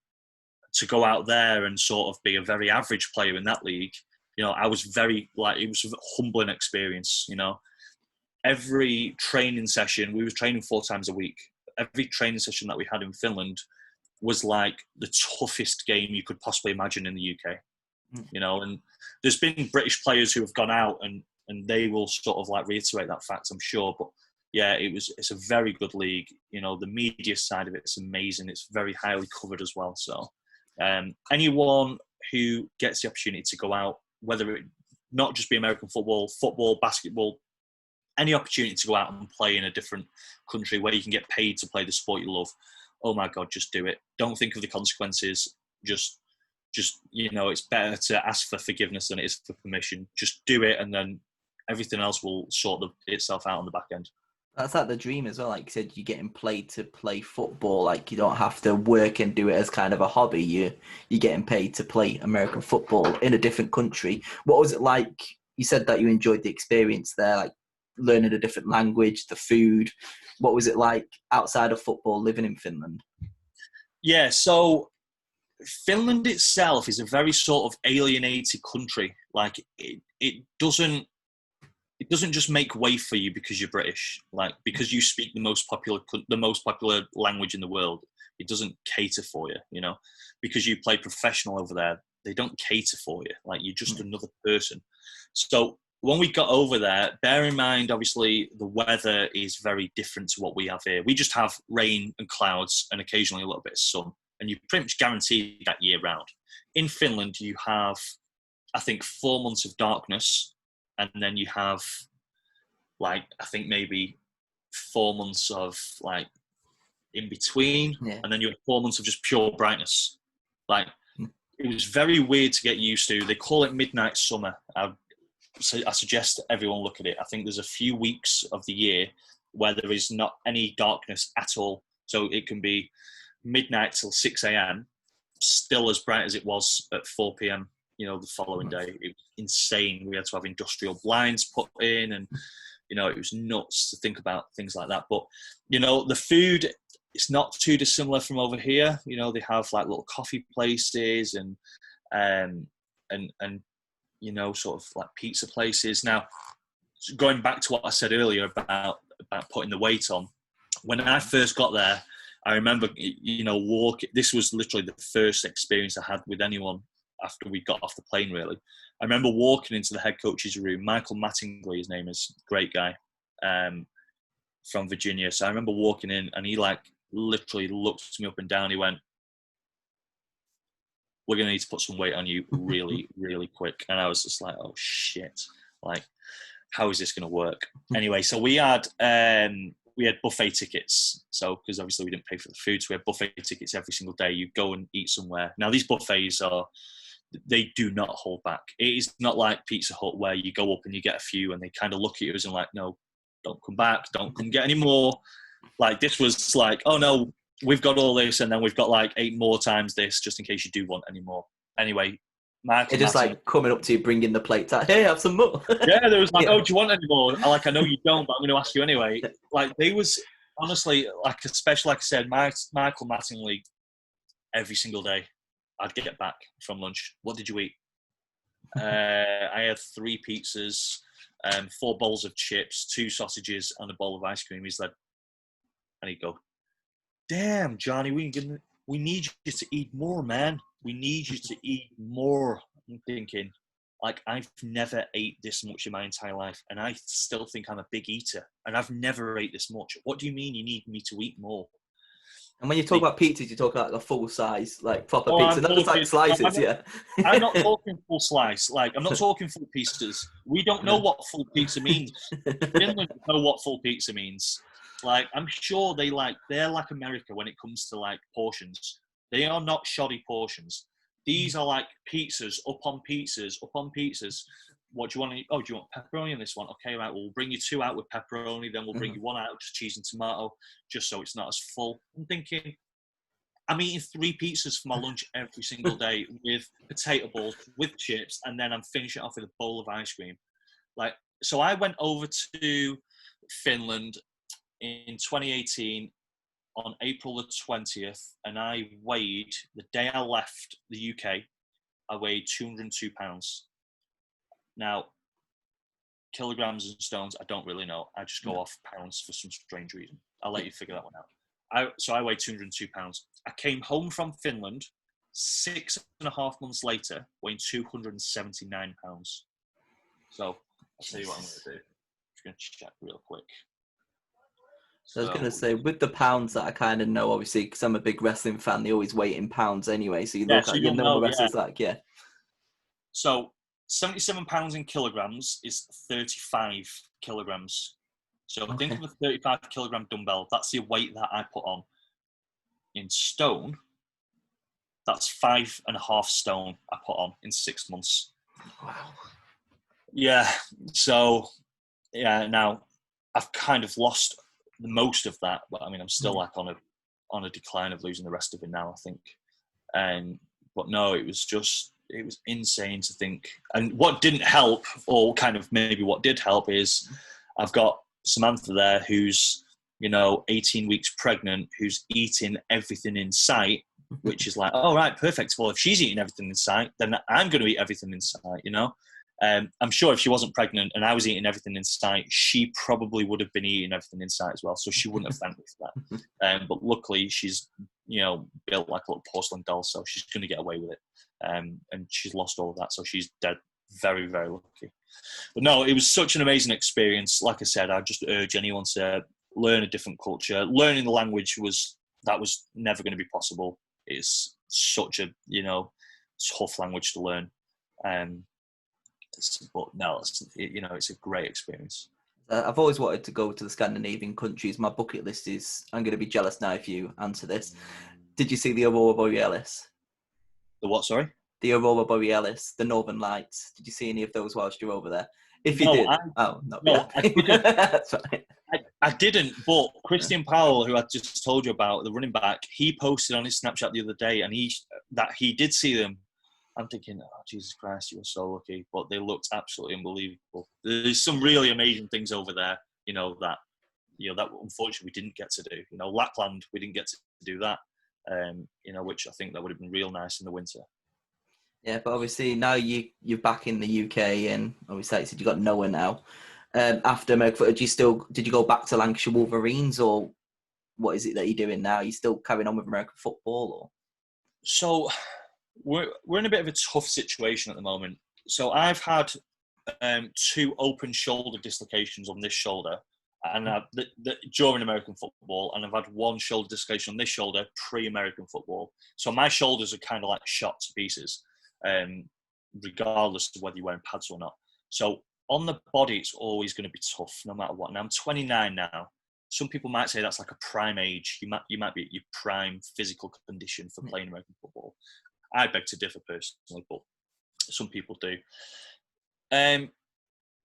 S3: to go out there and sort of be a very average player in that league, I was very, it was a humbling experience, Every training session, we were training 4 times a week. Every training session that we had in Finland was like the toughest game you could possibly imagine in the UK, and there's been British players who have gone out and they will sort of reiterate that fact, I'm sure. But yeah, it's a very good league. The media side of it's amazing. It's very highly covered as well. So anyone who gets the opportunity to go out, whether it not just be American football, basketball, any opportunity to go out and play in a different country where you can get paid to play the sport you love, oh my God, just do it. Don't think of the consequences. Just just, it's better to ask for forgiveness than it is for permission. Just do it, and then everything else will sort itself out on the back end.
S1: That's like the dream as well. Like you said, you're getting paid to play football. Like you don't have to work and do it as kind of a hobby. You're getting paid to play American football in a different country. What was it like? You said that you enjoyed the experience there, like learning a different language, the food. What was it like outside of football living in Finland?
S3: Yeah, so Finland itself is a very sort of alienated country. Like it doesn't just make way for you because you're British. Like because you speak the most popular language in the world, it doesn't cater for you. Because you play professional over there, they don't cater for you. Like you're just another person. So when we got over there, bear in mind, obviously the weather is very different to what we have here. We just have rain and clouds and occasionally a little bit of sun, and you pretty much guarantee that year round. In Finland, you have, I think, 4 months of darkness. And then you have, I think maybe 4 months of, in between. Yeah. And then you have 4 months of just pure brightness. It was very weird to get used to. They call it midnight summer. I suggest everyone look at it. I think there's a few weeks of the year where there is not any darkness at all. So it can be midnight till 6 a.m., still as bright as it was at 4 p.m., the following day. It was insane. We had to have industrial blinds put in, and it was nuts to think about things like that. But the food, it's not too dissimilar from over here. They have little coffee places and sort of pizza places. Now, going back to what I said earlier about putting the weight on, when I first got there, I remember walking. This was literally the first experience I had with anyone after we got off the plane, really. I remember walking into the head coach's room. Michael Mattingly, his name is, great guy, from Virginia. So I remember walking in, and he literally looked me up and down. He went, "We're going to need to put some weight on you really, really quick." And I was just like, "Oh shit. How is this going to work?" Anyway, so we had buffet tickets. So, because obviously we didn't pay for the food, so we had buffet tickets every single day. You go and eat somewhere. Now, these buffets they do not hold back. It is not like Pizza Hut where you go up and you get a few and they kind of look at you and no, don't come back, don't come get any more. This was oh no, we've got all this, and then we've got 8 more times this just in case you do want any more. Anyway, Michael,
S1: it's just coming up to you, bringing the plates out. Hey, have some more.
S3: Yeah, there was oh, do you want any more? I know you don't, but I'm going to ask you anyway. They was honestly especially like I said, Michael Mattingly, every single day, I'd get back from lunch. What did you eat? I had 3 pizzas, 4 bowls of chips, 2 sausages, and a bowl of ice cream. He's and he'd go, "Damn, Johnny, we need you to eat more, man. We need you to eat more." I'm thinking, I've never ate this much in my entire life, and I still think I'm a big eater, and I've never ate this much. What do you mean you need me to eat more?
S1: And when you talk about pizzas, you talk about a full size, proper pizza, not just slices, yeah.
S3: I'm not talking full slice. I'm not talking full pizzas. We don't know what full pizza means. Finland don't know what full pizza means. I'm sure they're like America when it comes to portions. They are not shoddy portions. These are pizzas upon pizzas upon pizzas. What do you want? Oh, do you want pepperoni in this one? Okay, right. We'll bring you 2 out with pepperoni. Then we'll bring you 1 out just cheese and tomato, just so it's not as full. I'm thinking, I'm eating 3 pizzas for my lunch every single day with potato balls, with chips, and then I'm finishing it off with a bowl of ice cream. So I went over to Finland in 2018 on April the 20th, and I weighed, the day I left the UK, I weighed 202 pounds. Now, kilograms and stones, I don't really know. I just go off pounds for some strange reason. I'll let you figure that one out. So I weighed 202 pounds. I came home from Finland 6.5 months later, weighing 279 pounds. So I'll tell you what I'm going to do. I'm just going to check real quick.
S1: So I was going to say, with the pounds that I kind of know, obviously, because I'm a big wrestling fan, they always weigh in pounds anyway. So you look at, the wrestlers
S3: So 77 pounds in kilograms is 35 kilograms. So think of a 35 kilogram dumbbell. That's the weight that I put on. In stone, That's 5.5 stone I put on in 6 months.
S1: Wow.
S3: Yeah. So, yeah, now I've kind of lost the most of that, but I mean, I'm still like on a decline of losing the rest of it now, I think. But no, it was insane to think. And what didn't help, or kind of maybe what did help, is I've got Samantha there who's, 18 weeks pregnant, who's eating everything in sight, which is like, oh, right, perfect. Well, if she's eating everything in sight, then I'm going to eat everything in sight, I'm sure if she wasn't pregnant and I was eating everything in sight, she probably would have been eating everything in sight as well. So she wouldn't have thanked me for that. But luckily, she's, built like a little porcelain doll, so she's going to get away with it. And she's lost all of that, so she's dead. Very, very lucky. But no, it was such an amazing experience. Like I said, I just urge anyone to learn a different culture. Learning the language was never going to be possible. It's such a, tough language to learn. But no, it's a great experience.
S1: I've always wanted to go to the Scandinavian countries. My bucket list is, I'm going to be jealous now if you answer this. Did you see the Aurora Borealis?
S3: The what, sorry?
S1: The Aurora Borealis, the Northern Lights. Did you see any of those whilst you were over there? If you
S3: no,
S1: did.
S3: I didn't.
S1: That's right.
S3: I didn't, but Christian Powell, who I just told you about, the running back, he posted on his Snapchat the other day, and he did see them. I'm thinking, oh, Jesus Christ, you were so lucky. But they looked absolutely unbelievable. There's some really amazing things over there, that unfortunately we didn't get to do. Lapland, we didn't get to do that, which I think that would have been real nice in the winter.
S1: Yeah, but obviously now you're back in the UK, and obviously like you said, you got Noah now. After American football, did you go back to Lancashire Wolverines, or what is it that you're doing now? Are you still carrying on with American football, or?
S3: So we're in a bit of a tough situation at the moment. So I've had 2 open shoulder dislocations on this shoulder, and during American football, and I've had 1 shoulder dislocation on this shoulder pre-American football. So my shoulders are kind of like shot to pieces, regardless of whether you're wearing pads or not. So on the body, it's always going to be tough, no matter what. Now I'm 29 now. Some people might say that's like a prime age. You might be at your prime physical condition for playing American football. I beg to differ personally, but some people do.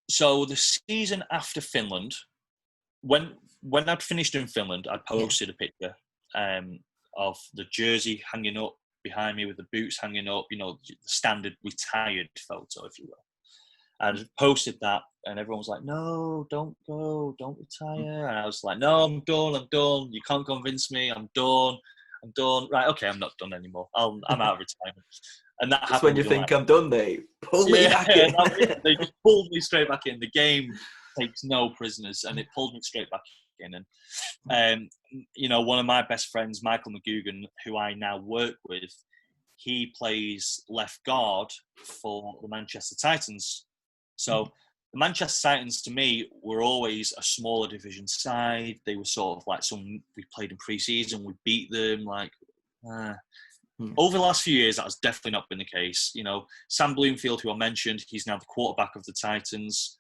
S3: So the season after Finland, when I'd finished in Finland, I'd posted a picture of the jersey hanging up behind me with the boots hanging up, the standard retired photo, if you will. And posted that, and everyone was like, no, don't go, don't retire. And I was like, no, I'm done. You can't convince me. I'm done. Right, okay, I'm not done anymore. I'm out of retirement. And that
S1: That's when you think I'm done, they pull me back in.
S3: They just pulled me straight back in. The game takes no prisoners, and it pulled me straight back in. And, one of my best friends, Michael McGugan, who I now work with, he plays left guard for the Manchester Titans. So the Manchester Titans, to me, were always a smaller division side. They were sort of like we played in pre-season, we beat them. Over the last few years, that has definitely not been the case. Sam Bloomfield, who I mentioned, he's now the quarterback of the Titans.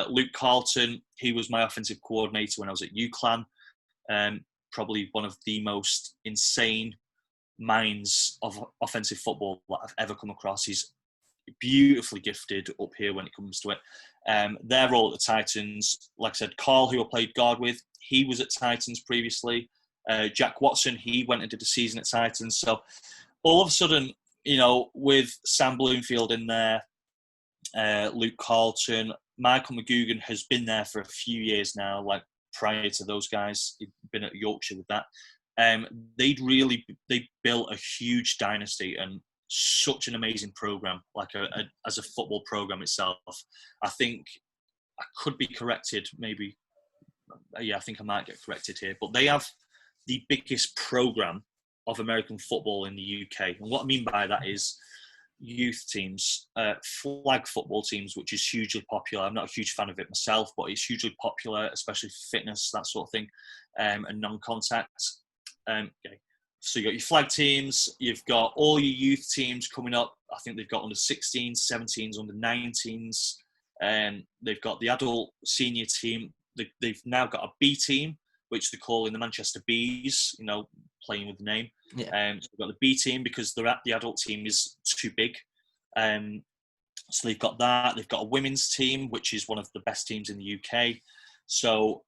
S3: Luke Carlton, he was my offensive coordinator when I was at UCLan. Probably one of the most insane minds of offensive football that I've ever come across. He's beautifully gifted up here when it comes to it. Their role at the Titans, like I said, Carl, who I played guard with, he was at Titans previously. Jack Watson, he went and did a season at Titans. So all of a sudden, with Sam Bloomfield in there, Luke Carlton, Michael McGugan has been there for a few years now, like prior to those guys. He'd been at Yorkshire with that. They built a huge dynasty and such an amazing program, as a football program itself. I think I could be corrected, maybe. I think I might get corrected here, but they have the biggest program of American football in the UK. And what I mean by that is youth teams, flag football teams, which is hugely popular. I'm not a huge fan of it myself, but it's hugely popular, especially for fitness, that sort of thing, and non-contact. So you've got your flag teams, you've got all your youth teams coming up. I think they've got under 16s, 17s, under 19s. They've got the adult senior team. They've now got a B team, which they're calling the Manchester Bees, playing with the name.
S1: Yeah.
S3: So we've got the B team because the adult team is too big. So they've got that. They've got a women's team, which is one of the best teams in the UK. So,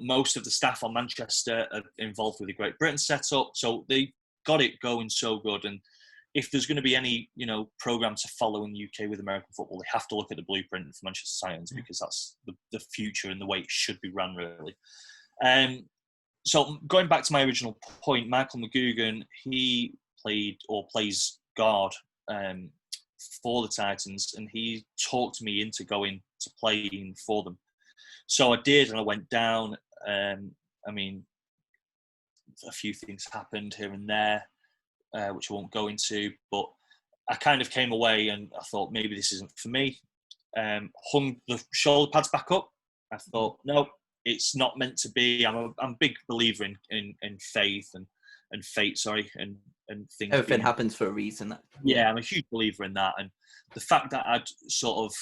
S3: most of the staff on Manchester are involved with the Great Britain setup. So they got it going so good. And if there's going to be any, programme to follow in the UK with American football, they have to look at the blueprint for Manchester Titans because that's the future and the way it should be run, really. So going back to my original point, Michael McGugan, he plays guard for the Titans, and he talked me into going to playing for them. So I did, and I went down. A few things happened here and there, which I won't go into, but I kind of came away and I thought maybe this isn't for me. Hung the shoulder pads back up. I thought, no, it's not meant to be. I'm a big believer in faith and fate, and things.
S1: Everything happens for a reason.
S3: Yeah, I'm a huge believer in that. And the fact that I'd sort of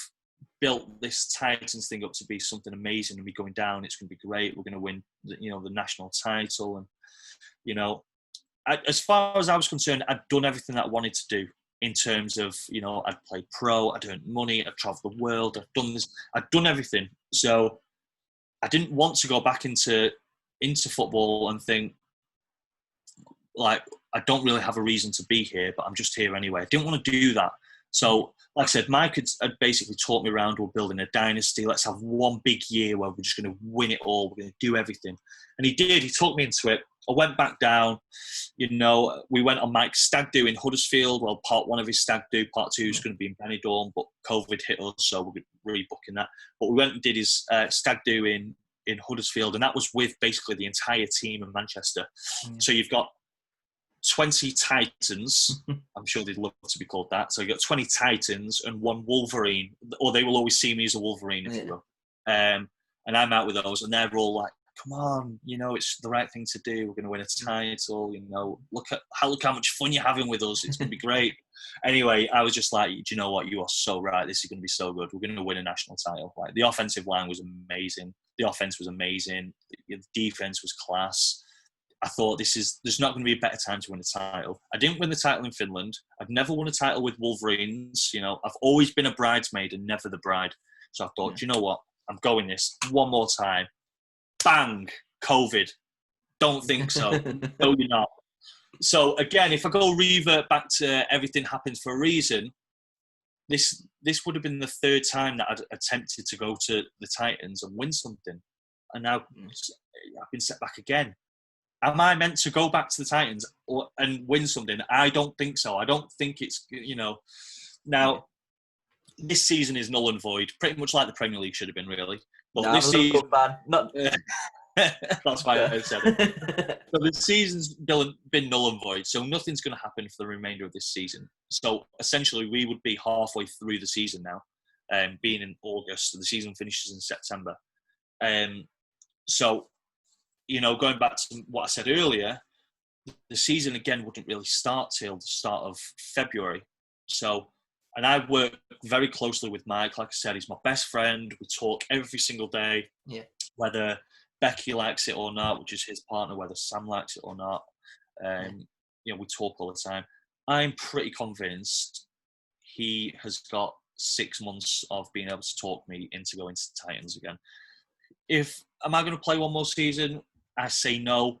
S3: built this Titans thing up to be something amazing and be going down, it's going to be great. We're going to win, the national title. And, as far as I was concerned, I'd done everything that I wanted to do in terms of, I'd played pro, I'd earned money, I'd traveled the world, I'd done this, I'd done everything. So I didn't want to go back into football and think, like, I don't really have a reason to be here, but I'm just here anyway. I didn't want to do that. So, like I said, Mike had basically taught me around, we're building a dynasty. Let's have one big year where we're just going to win it all. We're going to do everything. And he did. He talked me into it. I went back down. We went on Mike's stag do in Huddersfield. Well, part one of his stag do, part two is going to be in Benidorm, but COVID hit us, so we're rebooking that. But we went and did his stag do in Huddersfield, and that was with basically the entire team in Manchester. So you've got 20 Titans. I'm sure they'd love to be called that. So you got 20 Titans and one Wolverine, or they will always see me as a Wolverine, if you will. And I'm out with those, and they're all like, "Come on, it's the right thing to do. We're going to win a title. Look how much fun you're having with us. It's going to be great." Anyway, I was just like, "Do you know what? You are so right. This is going to be so good. We're going to win a national title." Like, the offensive line was amazing. The offense was amazing. The defense was class. I thought there's not going to be a better time to win a title. I didn't win the title in Finland. I've never won a title with Wolverines. I've always been a bridesmaid and never the bride. So I thought, do you know what? I'm going this one more time. Bang! COVID. Don't think so. No, you're not. So again, if I go revert back to everything happens for a reason, this would have been the third time that I'd attempted to go to the Titans and win something. And now I've been set back again. Am I meant to go back to the Titans and win something? I don't think so. I don't think it's, Now, this season is null and void, pretty much like the Premier League should have been, really. But this season... That's why I said it. So the season's been null and void, so nothing's going to happen for the remainder of this season. So essentially, we would be halfway through the season now, being in August. So the season finishes in September. So, going back to what I said earlier, the season again wouldn't really start till the start of February. So, and I work very closely with Mike. Like I said, he's my best friend. We talk every single day.
S1: Yeah.
S3: Whether Becky likes it or not, which is his partner, whether Sam likes it or not. We talk all the time. I'm pretty convinced he has got 6 months of being able to talk me into going to the Titans again. Am I going to play one more season? I say no.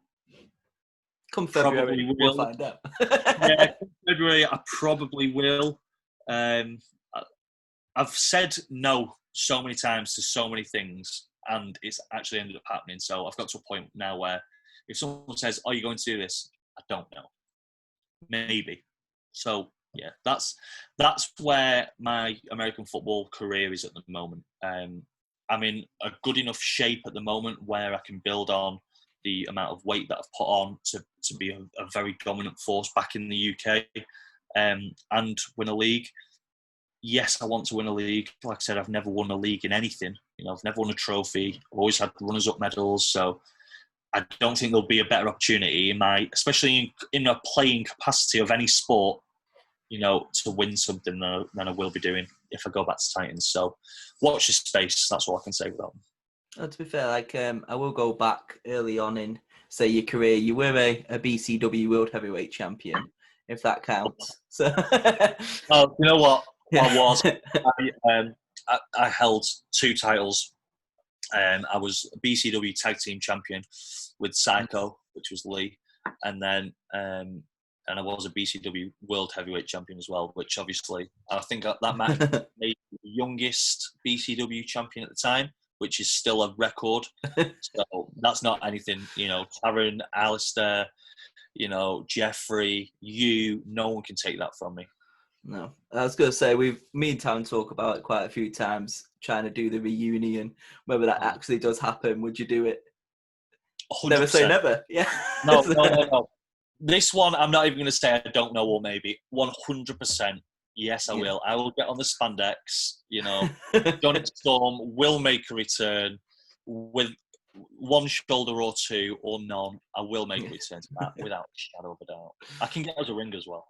S1: Come February, we'll find out.
S3: Yeah, come February, I probably will. I've said no so many times to so many things, and it's actually ended up happening. So I've got to a point now where if someone says, "Are you going to do this?" I don't know. Maybe. So yeah, that's where my American football career is at the moment. I'm in a good enough shape at the moment where I can build on the amount of weight that I've put on to be a very dominant force back in the UK and win a league. Yes, I want to win a league. Like I said, I've never won a league in anything. I've never won a trophy. I've always had runners-up medals. So I don't think there'll be a better opportunity especially in a playing capacity of any sport, to win something than I will be doing if I go back to Titans. So watch this space. That's all I can say about them.
S1: To be fair, like I will go back early on in say your career. You were a BCW World Heavyweight Champion, if that counts. So,
S3: oh, you know what?
S1: Yeah.
S3: I was. I held 2 titles. I was a BCW Tag Team Champion with Psycho, which was Lee, and then and I was a BCW World Heavyweight Champion as well, which obviously I think that might have made me the youngest BCW champion at the time, which is still a record. So that's not anything, Karen, Alistair, Jeffrey, no one can take that from me.
S1: No, I was going to say, me and Town talk about it quite a few times, trying to do the reunion. Whether that actually does happen, would you do it?
S3: 100%.
S1: Never say never. Yeah.
S3: No. This one, I'm not even going to say I don't know or maybe. 100%. Yes, I will. I will get on the spandex. Johnny Storm will make a return with one shoulder or 2 or none. I will make a return to that without a shadow of a doubt. I can get us a ring as well.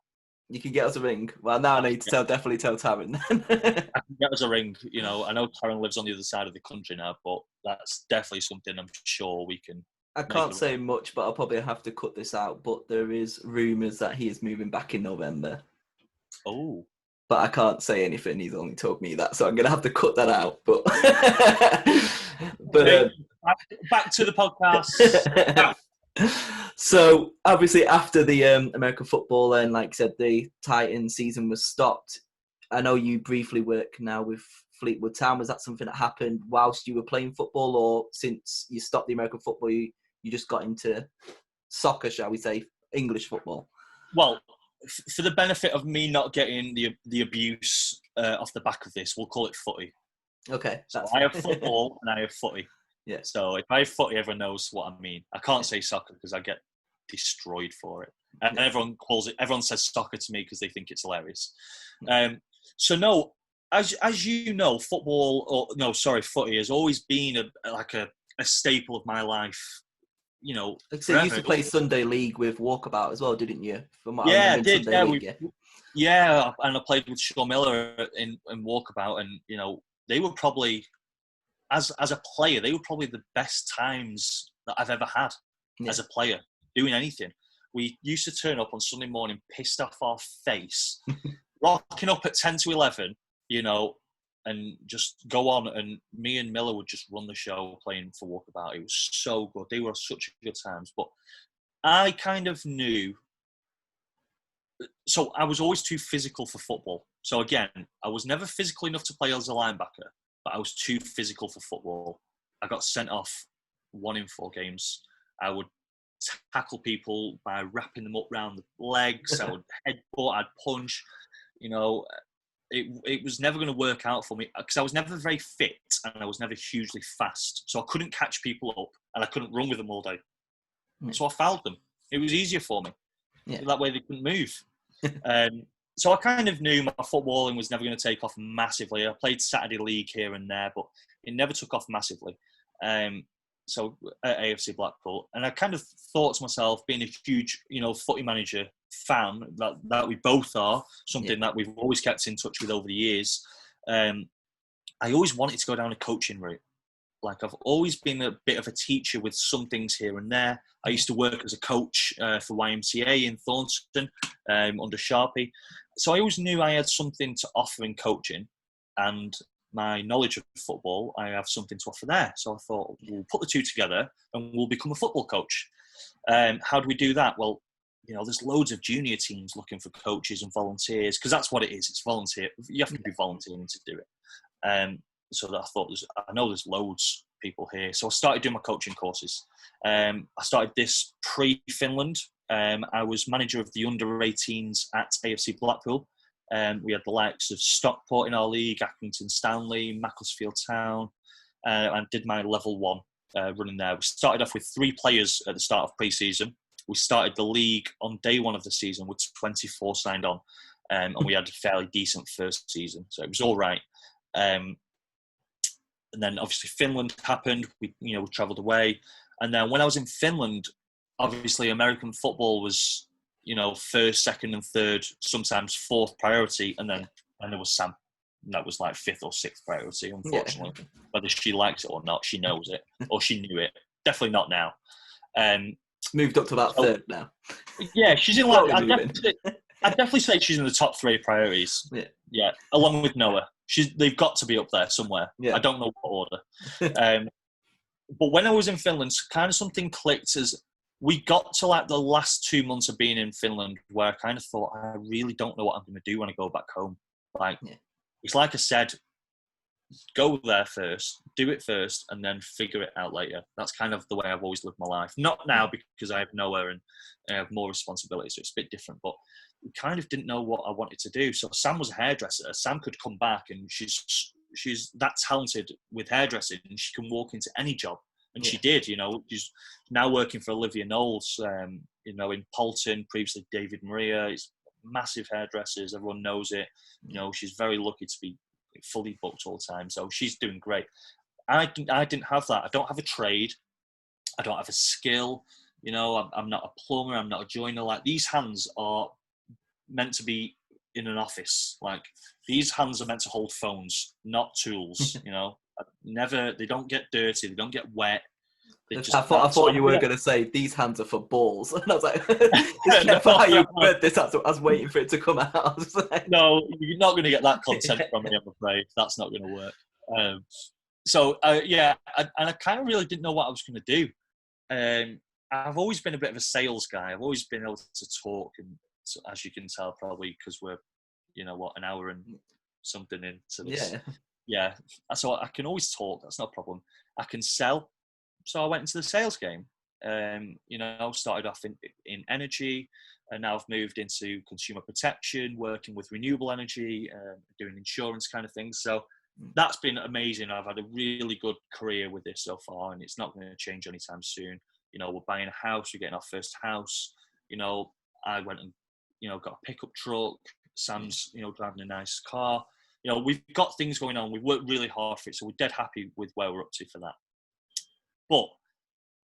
S1: You can get us a ring. Well, now I need to definitely tell Taryn.
S3: I can get us a ring. I know Taryn lives on the other side of the country now, but that's definitely something I'm sure we can.
S1: I can't say much, but I'll probably have to cut this out. But there is rumours that he is moving back in November.
S3: Oh.
S1: But I can't say anything. He's only told me that, so I'm going to have to cut that out. But
S3: back to the podcast.
S1: So obviously after the American football and like I said, the Titans season was stopped. I know you briefly work now with Fleetwood Town. Was that something that happened whilst you were playing football, or since you stopped the American football, you just got into soccer, shall we say, English football?
S3: Well, for the benefit of me not getting the abuse off the back of this, we'll call it footy.
S1: Okay.
S3: So I have football and I have footy.
S1: Yeah.
S3: So if I have footy, everyone knows what I mean. I can't say soccer because I get destroyed for it. And everyone says soccer to me because they think it's hilarious. So no, as you know, footy has always been a staple of my life.
S1: So you used to play Sunday League with Walkabout as well, didn't you?
S3: I did. Yeah, and I played with Sean Miller in Walkabout, and they were probably, as a player, they were probably the best times that I've ever had as a player doing anything. We used to turn up on Sunday morning, pissed off our face, rocking up at 10 to 11, and just go on. And me and Miller would just run the show playing for Walkabout. It was so good. They were such good times. But I kind of knew. So I was always too physical for football. So again, I was never physical enough to play as a linebacker, but I was too physical for football. I got sent off 1 in 4 games. I would tackle people by wrapping them up round the legs. I would headbutt, I'd punch. It was never going to work out for me because I was never very fit and I was never hugely fast. So I couldn't catch people up and I couldn't run with them all day. So I fouled them. It was easier for me. Yeah. That way they couldn't move. So I kind of knew my footballing was never going to take off massively. I played Saturday League here and there, but it never took off massively. So at AFC Blackpool, and I kind of thought to myself, being a huge, footy manager fan that we both are, something that we've always kept in touch with over the years. I always wanted to go down a coaching route. Like I've always been a bit of a teacher with some things here and there. I used to work as a coach for YMCA in Thornton under Sharpie. So I always knew I had something to offer in coaching, and my knowledge of football, I have something to offer there. So I thought, we'll put the two together and we'll become a football coach. How do we do that? Well, there's loads of junior teams looking for coaches and volunteers, because that's what it is. It's volunteer. You have to be volunteering to do it. So that I thought, I know there's loads of people here. So I started doing my coaching courses. I started this pre-Finland. I was manager of the under-18s at AFC Blackpool. We had the likes of Stockport in our league, Accrington Stanley, Macclesfield Town, and did my level 1 running there. We started off with 3 players at the start of pre-season. We started the league on day 1 of the season with 24 signed on, and we had a fairly decent first season, so it was all right. And then obviously Finland happened. We travelled away, and then when I was in Finland, obviously American football was first, second, and third, sometimes 4th priority, and then there was Sam. That was like 5th or 6th priority, unfortunately. Yeah. Whether she likes it or not, she knows it, or she knew it. Definitely not now.
S1: Moved up to about 3rd now.
S3: Yeah, she's in like. I'd definitely say she's in the top 3 priorities. Yeah, along with Noah. They've got to be up there somewhere. Yeah. I don't know what order. But when I was in Finland, kind of something clicked as we got to like the last 2 months of being in Finland, where I kind of thought, I really don't know what I'm going to do when I go back home. Like, it's like I said, go there first, do it first, and then figure it out later. That's kind of the way I've always lived my life. Not now, because I have Noah and I have more responsibility, so it's a bit different. But we kind of didn't know what I wanted to do. So Sam was a hairdresser. Sam could come back, and she's that talented with hairdressing, and she can walk into any job. And she did, she's now working for Olivia Knowles, in Polton, previously David Maria. It's massive hairdressers. Everyone knows it. She's very lucky to be fully booked all the time. So she's doing great. I didn't have that. I don't have a trade. I don't have a skill. I'm not a plumber. I'm not a joiner. Like, these hands are meant to be in an office. Like, these hands are meant to hold phones, not tools. They don't get dirty. They don't get wet.
S1: I thought you were going to say these hands are for balls, and I was like, for how you word this. I was waiting for it to come out.
S3: No, you're not going to get that content from me. I'm afraid that's not going to work. And I kind of really didn't know what I was going to do. I've always been a bit of a sales guy. I've always been able to talk, and as you can tell, probably because we're, an hour and something into this. Yeah. So I can always talk. That's not a problem. I can sell. So I went into the sales game. Started off in energy, and now I've moved into consumer protection, working with renewable energy, doing insurance kind of things. So that's been amazing. I've had a really good career with this so far, and it's not going to change anytime soon. We're buying a house. We're getting our first house. I went and, got a pickup truck. Sam's, driving a nice car. We've got things going on. We've worked really hard for it. So we're dead happy with where we're up to for that. But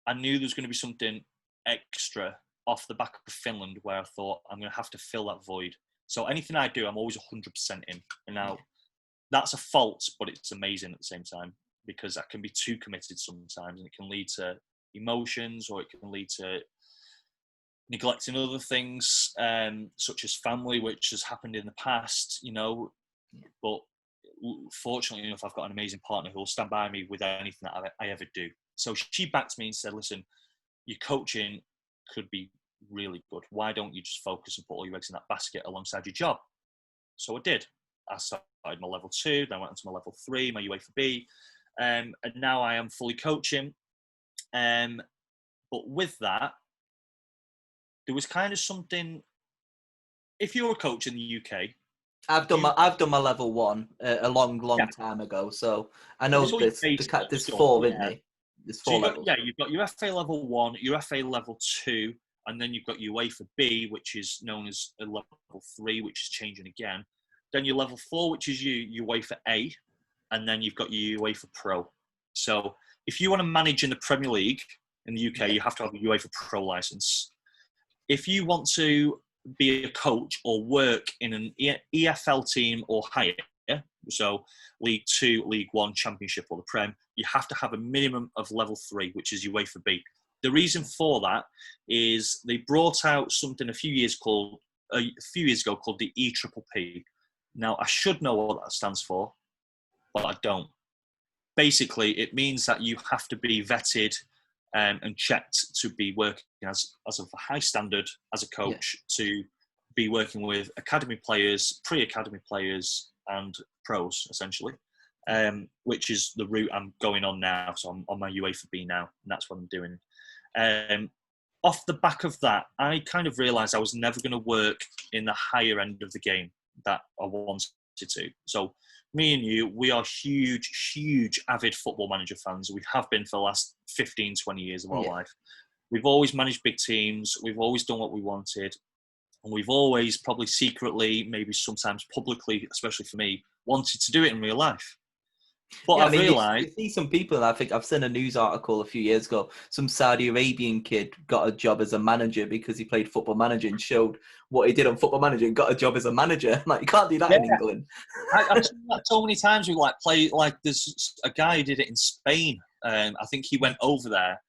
S3: I knew there was going to be something extra off the back of Finland, where I thought I'm going to have to fill that void. So anything I do, I'm always 100% in. And now that's a fault, but it's amazing at the same time, because I can be too committed sometimes, and it can lead to emotions, or it can lead to neglecting other things, such as family, which has happened in the past, But fortunately enough, I've got an amazing partner who will stand by me with anything that I ever do. So she backed me and said, listen, your coaching could be really good. Why don't you just focus and put all your eggs in that basket alongside your job? So I did. I started my level 2, then I went into my level 3, my UEFA B, and now I am fully coaching. But with that, there was kind of something. If you're a coach in the UK,
S1: I've done my level 1 a long time ago, so I know there's 4, isn't there? There's 4 levels.
S3: You've got your FA level 1, your FA level 2, and then you've got your UEFA B, which is known as a level 3, which is changing again. Then your level 4, which is your UEFA A, and then you've got your UEFA Pro. So if you want to manage in the Premier League in the UK, you have to have a UEFA Pro license. If you want to be a coach or work in an EFL team or higher, so League 2, League 1, Championship or the Prem, you have to have a minimum of level 3, which is UEFA B. The reason for that is they brought out something a few years ago called the EPPP. Now, I should know what that stands for, but I don't. Basically, it means that you have to be vetted and checked to be working as of a high standard as a coach, to be working with academy players, pre-academy players, and pros, essentially, which is the route I'm going on now. So I'm on my UEFA B now, and that's what I'm doing. Off the back of that, I kind of realised I was never going to work in the higher end of the game that I wanted to. So me and you, we are huge avid Football Manager fans. We have been for the last 15, 20 years of our life. We've always managed big teams. We've always done what we wanted. And we've always, probably secretly, maybe sometimes publicly, especially for me, wanted to do it in real life. But
S1: yeah,
S3: I realised...
S1: You see some people, I think I've seen a news article a few years ago, some Saudi Arabian kid got a job as a manager because he played Football Manager and showed what he did on Football Manager and got a job as a manager. Like, you can't do that in England.
S3: I've seen that so many times. We there's a guy who did it in Spain. I think he went over there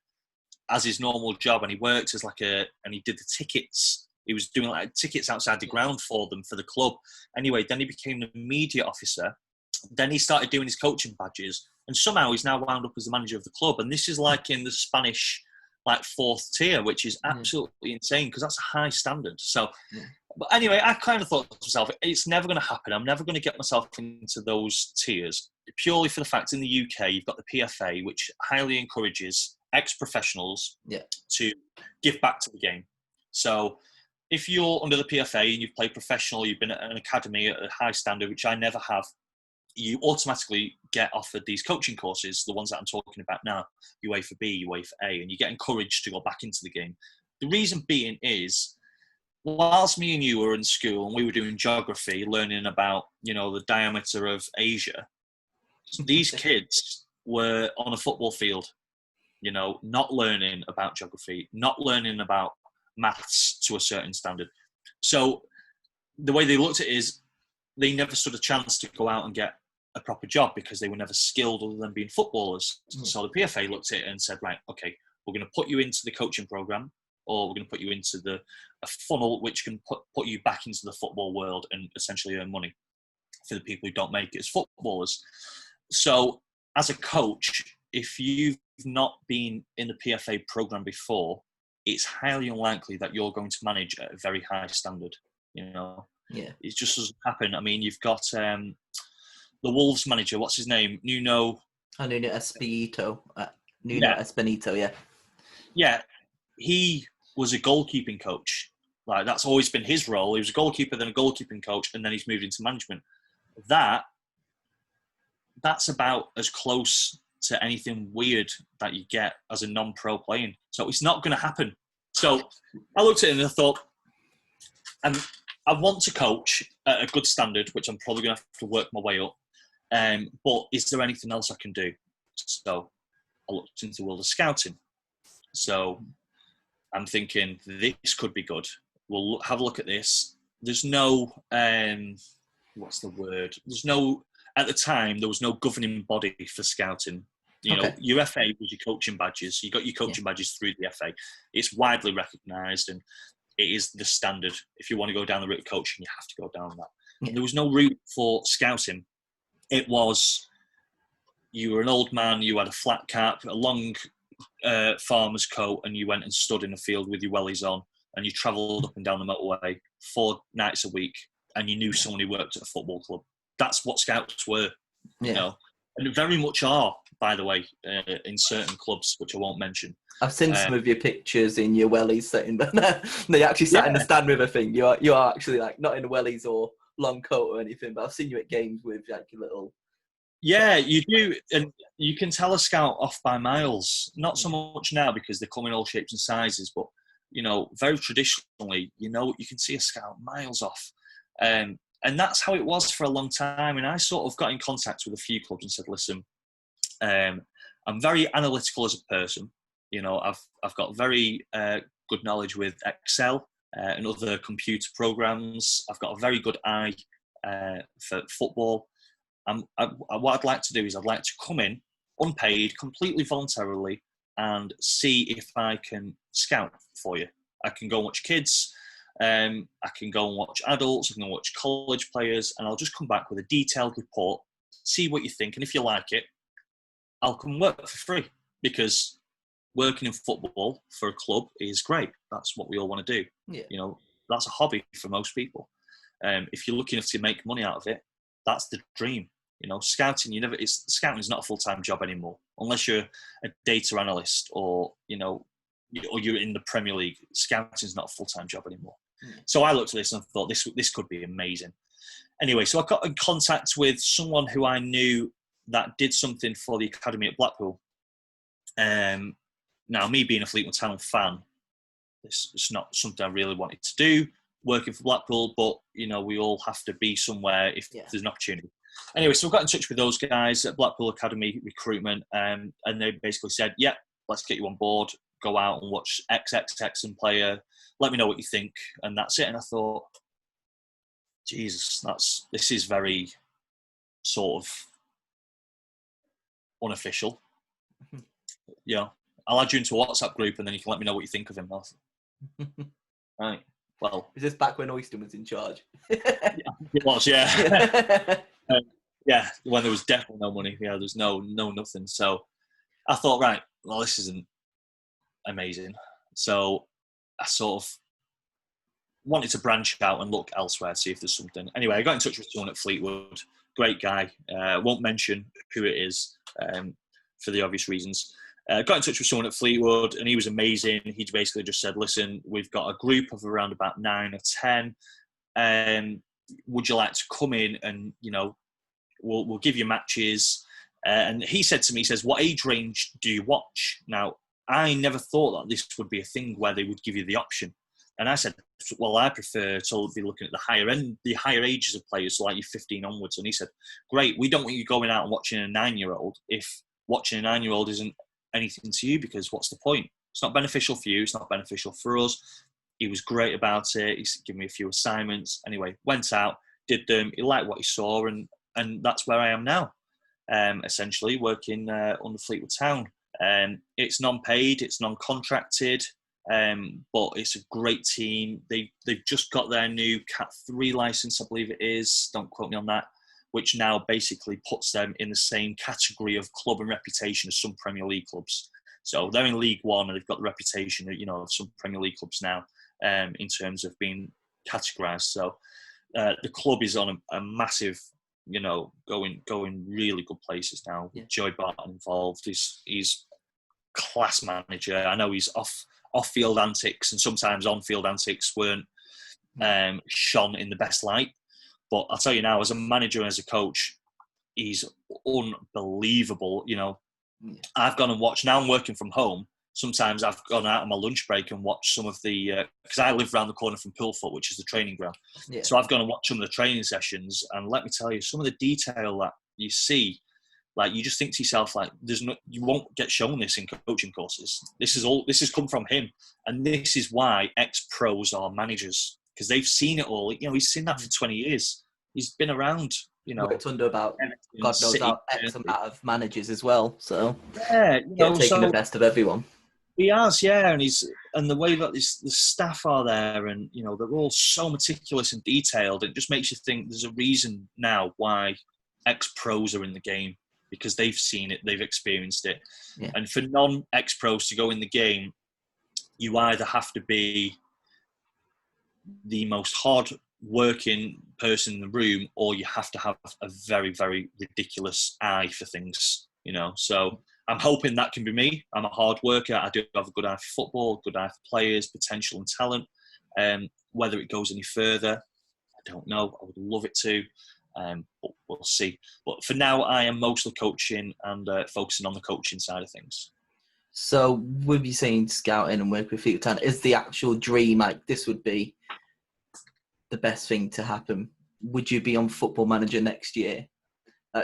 S3: as his normal job, and he worked as and he did the tickets. He was doing tickets outside the ground for them, for the club. Anyway, then he became the media officer. Then he started doing his coaching badges, and somehow he's now wound up as the manager of the club. And this is in the Spanish, 4th tier, which is absolutely insane because that's a high standard. So, but anyway, I kind of thought to myself, it's never going to happen. I'm never going to get myself into those tiers, purely for the fact in the UK, you've got the PFA, which highly encourages ex-professionals to give back to the game. So if you're under the PFA and you've played professional, you've been at an academy at a high standard, which I never have, you automatically get offered these coaching courses, the ones that I'm talking about now, UEFA B, UEFA A, and you get encouraged to go back into the game. The reason being is, whilst me and you were in school and we were doing geography, learning about, the diameter of Asia, these kids were on a football field, not learning about geography, not learning about maths to a certain standard. So the way they looked at it is they never stood a chance to go out and get a proper job because they were never skilled other than being footballers. So the PFA looked at it and said, right, okay, we're going to put you into the coaching program, or we're going to put you into a funnel which can put you back into the football world and essentially earn money for the people who don't make it as footballers. So as a coach, if you've not been in the PFA program before, it's highly unlikely that you're going to manage at a very high standard.
S1: Yeah,
S3: it just doesn't happen. I mean, you've got the Wolves manager. What's his name? Nuno
S1: Espirito. Espirito. Yeah.
S3: Yeah, he was a goalkeeping coach. That's always been his role. He was a goalkeeper, then a goalkeeping coach, and then he's moved into management. That's about as close to anything weird that you get as a non-pro playing. So it's not going to happen. So I looked at it and I thought, I want to coach at a good standard, which I'm probably going to have to work my way up. But is there anything else I can do? So I looked into the world of scouting. So I'm thinking this could be good. We'll have a look at this. There's no, what's the word? At the time, there was no governing body for scouting. Your FA was your coaching badges. You got your coaching badges through the FA. It's widely recognised and it is the standard. If you want to go down the route of coaching, you have to go down that. Yeah. There was no route for scouting. It was, you were an old man, you had a flat cap, a long farmer's coat, and you went and stood in a field with your wellies on, and you travelled up and down the motorway 4 nights a week, and you knew someone who worked at a football club. That's what scouts were, and very much are, by the way, in certain clubs, which I won't mention.
S1: I've seen some of your pictures in your wellies sitting, but they actually sat in the stand with a thing. You are actually not in wellies or long coat or anything, but I've seen you at games with your little.
S3: Yeah, you do, and you can tell a scout off by miles. Not so much now because they come in all shapes and sizes, but very traditionally, you can see a scout miles off. And that's how it was for a long time. And I sort of got in contact with a few clubs and said, listen, I'm very analytical as a person. I've got very good knowledge with Excel and other computer programs. I've got a very good eye for football. What I'd like to do is I'd like to come in unpaid, completely voluntarily, and see if I can scout for you. I can go and watch kids. I can go and watch adults, I can go watch college players, and I'll just come back with a detailed report, see what you think, and if you like it, I'll come work for free, because working in football for a club is great. That's what we all want to do. Yeah. That's a hobby for most people. If you're lucky enough to make money out of it, that's the dream. Scouting, scouting is not a full-time job anymore, unless you're a data analyst or you're in the Premier League. Scouting is not a full-time job anymore. So I looked at this and thought this could be amazing. Anyway, so I got in contact with someone who I knew that did something for the academy at Blackpool. Now, me being a Fleetwood Town fan, it's not something I really wanted to do, working for Blackpool, but, we all have to be somewhere if there's an opportunity. Anyway, so we got in touch with those guys at Blackpool Academy Recruitment, and they basically said, "Yeah, let's get you on board. Go out and watch XXX and player. Let me know what you think." And that's it. And I thought, Jesus, this is very sort of unofficial. You know, I'll add you into a WhatsApp group, and then you can let me know what you think of him. Right. Well,
S1: is this back when Oyston was in charge?
S3: Yeah, it was, yeah. Yeah, when there was definitely no money. Yeah, there's no nothing. So I thought, right, well, this isn't amazing. So I sort of wanted to branch out and look elsewhere, see if there's something. Anyway, I got in touch with someone at Fleetwood. Great guy. Won't mention who it is for the obvious reasons. Got in touch with someone at Fleetwood, and he was amazing. He basically just said, "Listen, we've got a group of around about 9 or 10. Would you like to come in and, you know, we'll give you matches?" And he said to me, he says, "What age range do you watch?" Now, I never thought that this would be a thing where they would give you the option. And I said, "Well, I prefer to be looking at the higher end, the higher ages of players, so like you're 15 onwards." And he said, "Great, we don't want you going out and watching a 9-year-old if watching a 9-year-old isn't anything to you, because what's the point? It's not beneficial for you. It's not beneficial for us." He was great about it. He's given me a few assignments. Anyway, went out, did them. He liked what he saw, and that's where I am now, essentially working under Fleetwood Town. It's non-paid, it's non-contracted, but it's a great team. They've just got their new Cat 3 license, I believe it is. Don't quote me on that. Which now basically puts them in the same category of club and reputation as some Premier League clubs. So they're in League One, and they've got the reputation of, you know, of some Premier League clubs now, in terms of being categorised. So the club is on a massive, you know, going really good places now. Yeah. Joey Barton involved. He's class manager. I know he's off-field antics and sometimes on-field antics weren't shone in the best light. But I'll tell you now, as a manager and as a coach, he's unbelievable. You know, I've gone and watched, now I'm working from home. Sometimes I've gone out on my lunch break and watched some of the, because I live around the corner from Poolfoot, which is the training ground. Yeah. So I've gone and watched some of the training sessions, and let me tell you, some of the detail that you see, like, you just think to yourself, like, you won't get shown this in coaching courses. This has come from him. And this is why ex-pros are managers, because they've seen it all. You know, he's seen that for 20 years. He's been around, you know.
S1: Worked under about, God knows how, X amount of managers as well. So,
S3: yeah, you know,
S1: taking the best of everyone.
S3: He has, yeah, and the way that the staff are there, and, you know, they're all so meticulous and detailed. It just makes you think there's a reason now why ex-pros are in the game, because they've seen it, they've experienced it. Yeah. And for non-ex-pros to go in the game, you either have to be the most hard-working person in the room, or you have to have a very, very ridiculous eye for things, you know. So I'm hoping that can be me. I'm a hard worker. I do have a good eye for football, good eye for players, potential and talent. Whether it goes any further, I don't know. I would love it to, but we'll see. But for now, I am mostly coaching and focusing on the coaching side of things.
S1: So with you saying scouting and work with Fleetwood Town, is the actual dream, like, this would be the best thing to happen? Would you be on Football Manager next year?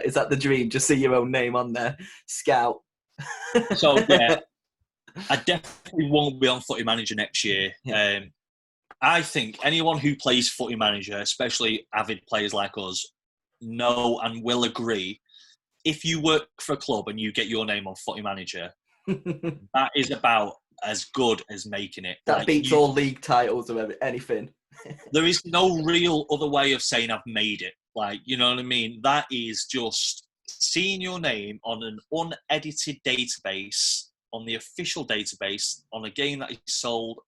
S1: Is that the dream? Just see your own name on there, scout.
S3: So, yeah, I definitely won't be on Footy Manager next year. Yeah. I think anyone who plays Footy Manager, especially avid players like us, know and will agree, if you work for a club and you get your name on Footy Manager, that is about as good as making it.
S1: That beats all league titles or anything.
S3: There is no real other way of saying I've made it. Like, you know what I mean? That is just seeing your name on an unedited database, on the official database, on a game that is sold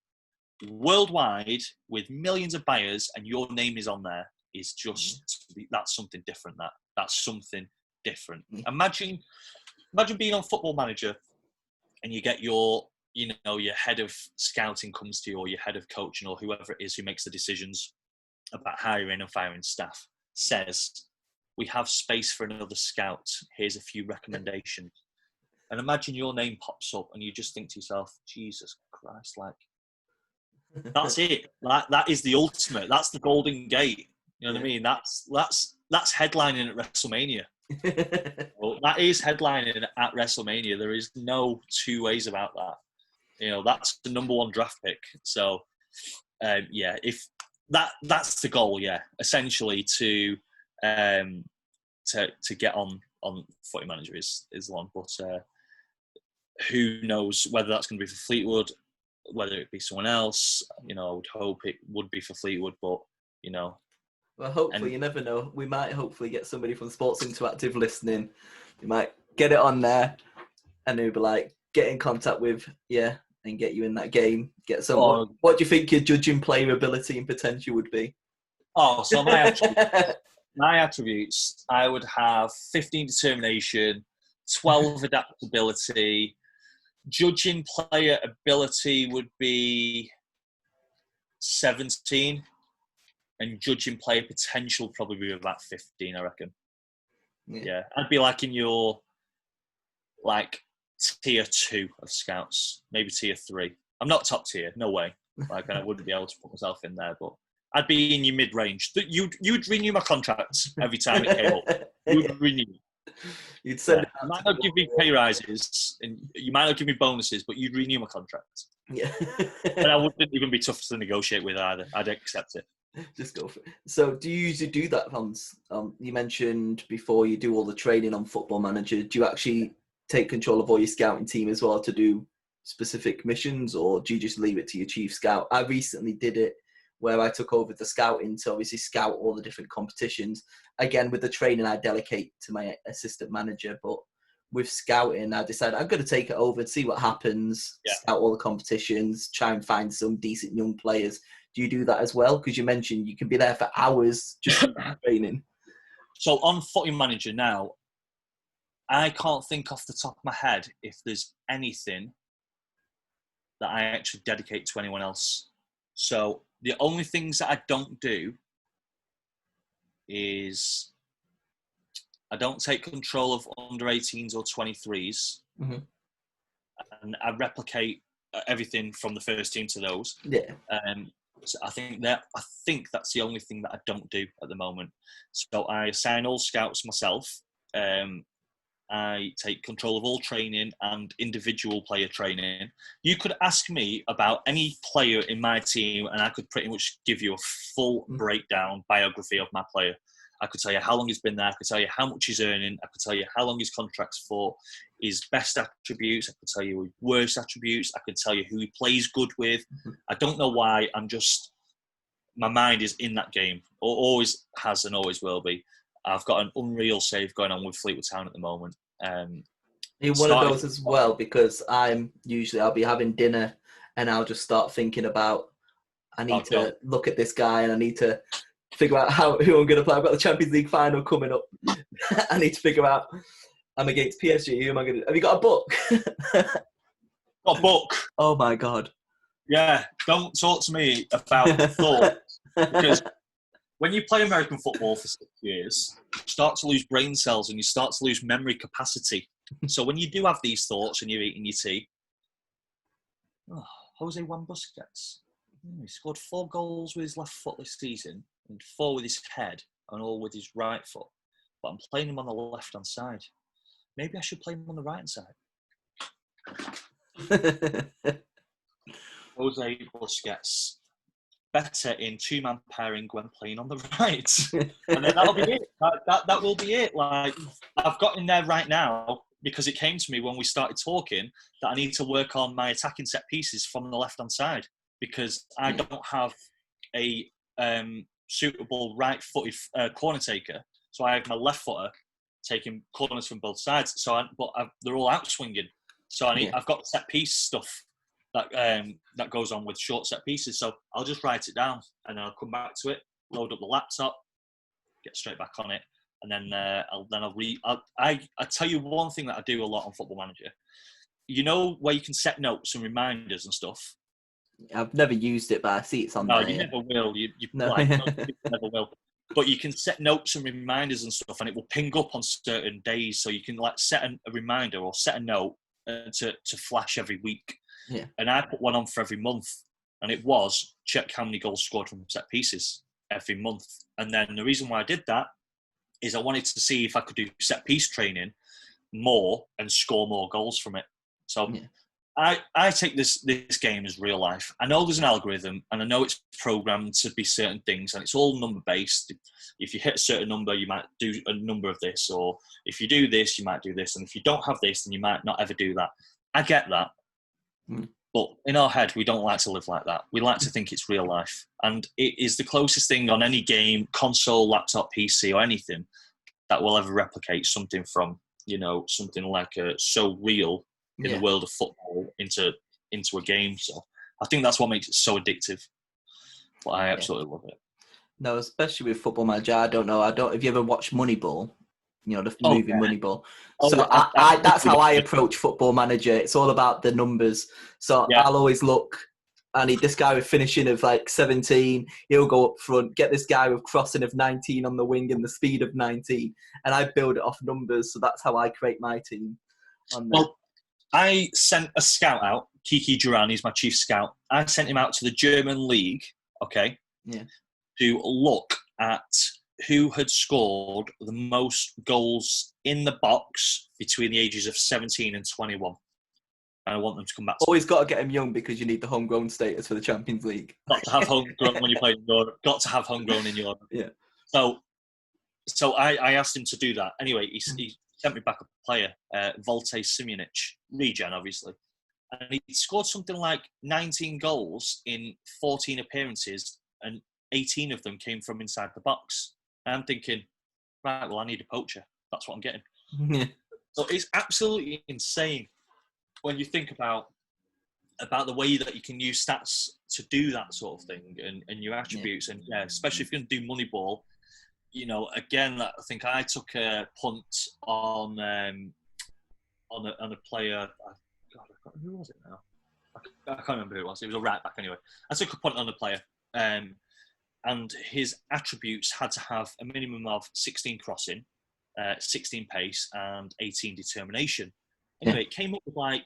S3: worldwide with millions of buyers, and your name is on there, is just, that's something different. That's something different. Imagine being on Football Manager and you get your head of scouting comes to you, or your head of coaching, or whoever it is who makes the decisions about hiring and firing staff, says, "We have space for another scout. Here's a few recommendations." And imagine your name pops up and you just think to yourself, Jesus Christ, like, that's it. That is the ultimate. That's the golden gate. You know what I mean? That's that's headlining at WrestleMania. Well, that is headlining at WrestleMania. There is no two ways about that. That's the number one draft pick. So, if that's the goal, essentially to get on Footy Manager is the one. But who knows whether that's going to be for Fleetwood, whether it be someone else. I would hope it would be for Fleetwood, but
S1: Well, hopefully, you never know. We might hopefully get somebody from Sports Interactive listening. We might get it on there, and they'll be like, get in contact with you and get you in that game. Get some. What do you think your judging player ability and potential would be?
S3: Oh, so my attributes, I would have 15 determination, 12 adaptability. Judging player ability would be 17. And judging player potential probably be about 15, I reckon. Yeah. I'd be like in your tier 2 of scouts, maybe tier 3. I'm not top tier, no way. I wouldn't be able to put myself in there, but I'd be in your mid range. You'd renew my contract every time it came up. You'd renew.
S1: You'd send.
S3: You might not give me pay rises, and you might not give me bonuses, but you'd renew my contract.
S1: Yeah.
S3: And I wouldn't even be tough to negotiate with either. I'd accept it.
S1: Just go for it. So do you usually do that, Hans? You mentioned before you do all the training on Football Manager. Do you actually take control of all your scouting team as well to do specific missions, or do you just leave it to your chief scout? I recently did it where I took over the scouting to obviously scout all the different competitions. Again, with the training, I delegate to my assistant manager, but with scouting, I decided I'm going to take it over and see what happens, scout all the competitions, try and find some decent young players. Do you do that as well? Because you mentioned you can be there for hours just training.
S3: So on Footy Manager now, I can't think off the top of my head if there's anything that I actually dedicate to anyone else. So the only things that I don't do is I don't take control of under 18s or 23s. Mm-hmm. And I replicate everything from the first team to those.
S1: Yeah.
S3: So I think that's the only thing that I don't do at the moment. So I assign all scouts myself. I take control of all training and individual player training. You could ask me about any player in my team and I could pretty much give you a full breakdown biography of my player. I could tell you how long he's been there. I could tell you how much he's earning. I could tell you how long his contract's for, his best attributes. I could tell you his worst attributes. I could tell you who he plays good with. I don't know why. My mind is in that game. Always has and always will be. I've got an unreal save going on with Fleetwood Town at the moment.
S1: You're one of those as well, because I'll be having dinner and I'll just start thinking about, I need to look at this guy and I need to figure out who I'm going to play. I've got the Champions League final coming up. I need to figure out, I'm against PSG. Who am I going to? Have you got a book?
S3: Got a book.
S1: Oh my God.
S3: Yeah, don't talk to me about thoughts, because when you play American football for 6 years, you start to lose brain cells and you start to lose memory capacity. So when you do have these thoughts and you're eating your tea, Jose Juan Busquets, he scored 4 goals with his left foot this season and 4 with his head and all with his right foot. But I'm playing him on the left-hand side. Maybe I should play him on the right-hand side. Jose Busquets, better in 2-man pairing when playing on the right. And then that'll be it. That will be it. Like, I've got in there right now because it came to me when we started talking that I need to work on my attacking set pieces from the left-hand side because I don't have a suitable right-footed corner taker. So I have my left footer taking corners from both sides. They're all out-swinging. So I've got set piece stuff that goes on with short set pieces. So I'll just write it down and then I'll come back to it, load up the laptop, get straight back on it, and then I'll read. I tell you one thing that I do a lot on Football Manager. You know where you can set notes and reminders and stuff.
S1: I've never used it, but I see it's on there.
S3: No, you never will. You
S1: no.
S3: Never will. But you can set notes and reminders and stuff, and it will ping up on certain days. So you can set a reminder or set a note to flash every week.
S1: Yeah.
S3: And I put one on for every month, and it was check how many goals scored from set pieces every month. And then the reason why I did that is I wanted to see if I could do set piece training more and score more goals from it. So I take this game as real life. I know there's an algorithm, and I know it's programmed to be certain things, and it's all number based. If you hit a certain number, you might do a number of this, or if you do this, you might do this, and if you don't have this, then you might not ever do that. I get that. But in our head, we don't like to live like that. We like to think it's real life. And it is the closest thing on any game, console, laptop, PC, or anything that will ever replicate something from, something like so real in the world of football into a game. So I think that's what makes it so addictive. But I absolutely love it.
S1: No, especially with Football Manager. I don't know. Have you ever watched Moneyball? The movie Moneyball. So that's how I approach Football Manager. It's all about the numbers. So I'll always look, I need this guy with finishing of like 17. He'll go up front, get this guy with crossing of 19 on the wing and the speed of 19. And I build it off numbers. So that's how I create my team.
S3: Well, I sent a scout out, Kiki Durrani is my chief scout. I sent him out to the German league, okay, to look at who had scored the most goals in the box between the ages of 17 and 21. And I want them to come back.
S1: Always got to get them young because you need the homegrown status for the Champions League.
S3: Got to have homegrown when you play in Europe. Got to have homegrown in Europe.
S1: Yeah.
S3: So I asked him to do that. Anyway, he sent me back a player, Volte Simunic, regen, obviously. And he scored something like 19 goals in 14 appearances, and 18 of them came from inside the box. And I'm thinking, right, well, I need a poacher. That's what I'm getting.
S1: Yeah.
S3: So it's absolutely insane when you think about the way that you can use stats to do that sort of thing and your attributes. And especially if you're going to do Moneyball, again, I think I took a punt on a player. Who was it now? I can't remember who it was. It was a right back anyway. I took a punt on a player, and his attributes had to have a minimum of 16 crossing, 16 pace, and 18 determination. Anyway, it came up with like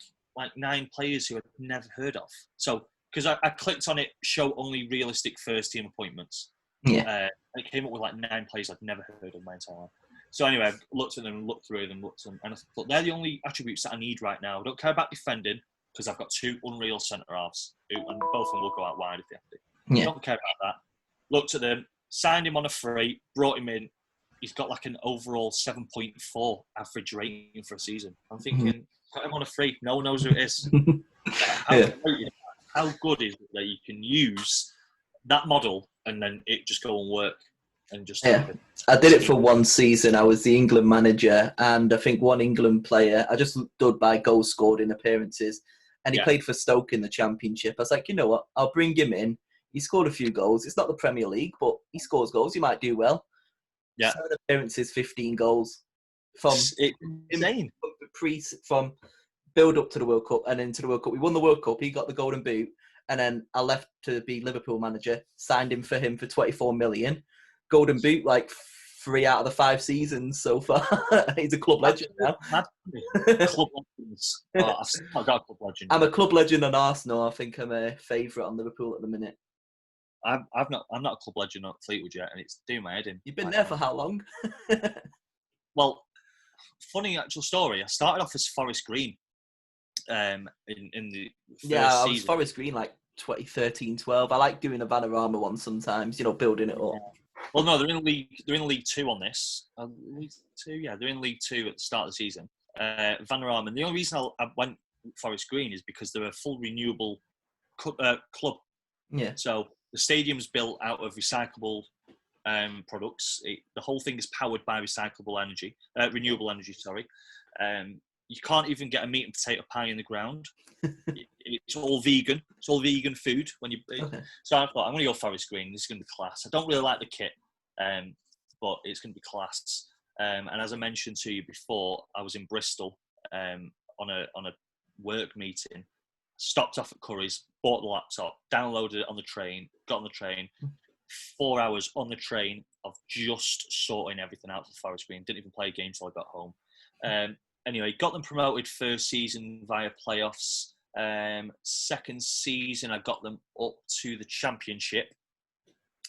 S3: 9 players who I'd never heard of. So, because I clicked on it, show only realistic first team appointments. And it came up with like 9 players I'd never heard of in my entire life. So anyway, I looked at them, looked through them, and I thought they're the only attributes that I need right now. I don't care about defending because I've got 2 unreal centre halves, and both of them will go out wide if they have to. I don't care about that. Looked at them, signed him on a free, brought him in. He's got like an overall 7.4 average rating for a season. I'm thinking, got him on a free. No one knows who it is. How good is it that you can use that model and then it just go and work and just happen?
S1: I did it for one season. I was the England manager, and I think one England player, I just stood by goals scored in appearances, and he played for Stoke in the Championship. I was like, you know what? I'll bring him in. He scored a few goals. It's not the Premier League, but he scores goals. He might do well. 7 appearances, 15 goals. From build up to the World Cup and into the World Cup. We won the World Cup. He got the Golden Boot. And then I left to be Liverpool manager, signed him for 24 million. Golden Boot, like 3 out of the 5 seasons so far. He's a club legend now.
S3: Club legends. I've got a club legend.
S1: I'm a club legend on Arsenal. I think I'm a favourite on Liverpool at the minute.
S3: I'm not a club legend at Fleetwood yet, and it's doing my head in.
S1: You've been there for how long?
S3: Well, funny actual story. I started off as Forest Green. In the first
S1: I was
S3: season.
S1: Forest Green like 2013-12. I like doing a Vanarama one sometimes, building it up.
S3: Well, no, they're in League 2 on this. League 2, yeah, they're in League 2 at the start of the season. Vanarama, and the only reason I went Forest Green is because they're a full renewable club. Yeah. So the stadium's built out of recyclable products. The whole thing is powered by recyclable energy, renewable energy. Sorry. You can't even get a meat and potato pie in the ground. It's all vegan. It's all vegan food. So I thought, I'm going to go Forest Green. This is going to be class. I don't really like the kit, but it's going to be class. And as I mentioned to you before, I was in Bristol on a work meeting. Stopped off at Curry's, bought the laptop, downloaded it on the train, got on the train. 4 hours on the train of just sorting everything out for Forest Green. Didn't even play a game till I got home. Anyway, got them promoted first season via playoffs. Second season, I got them up to the Championship.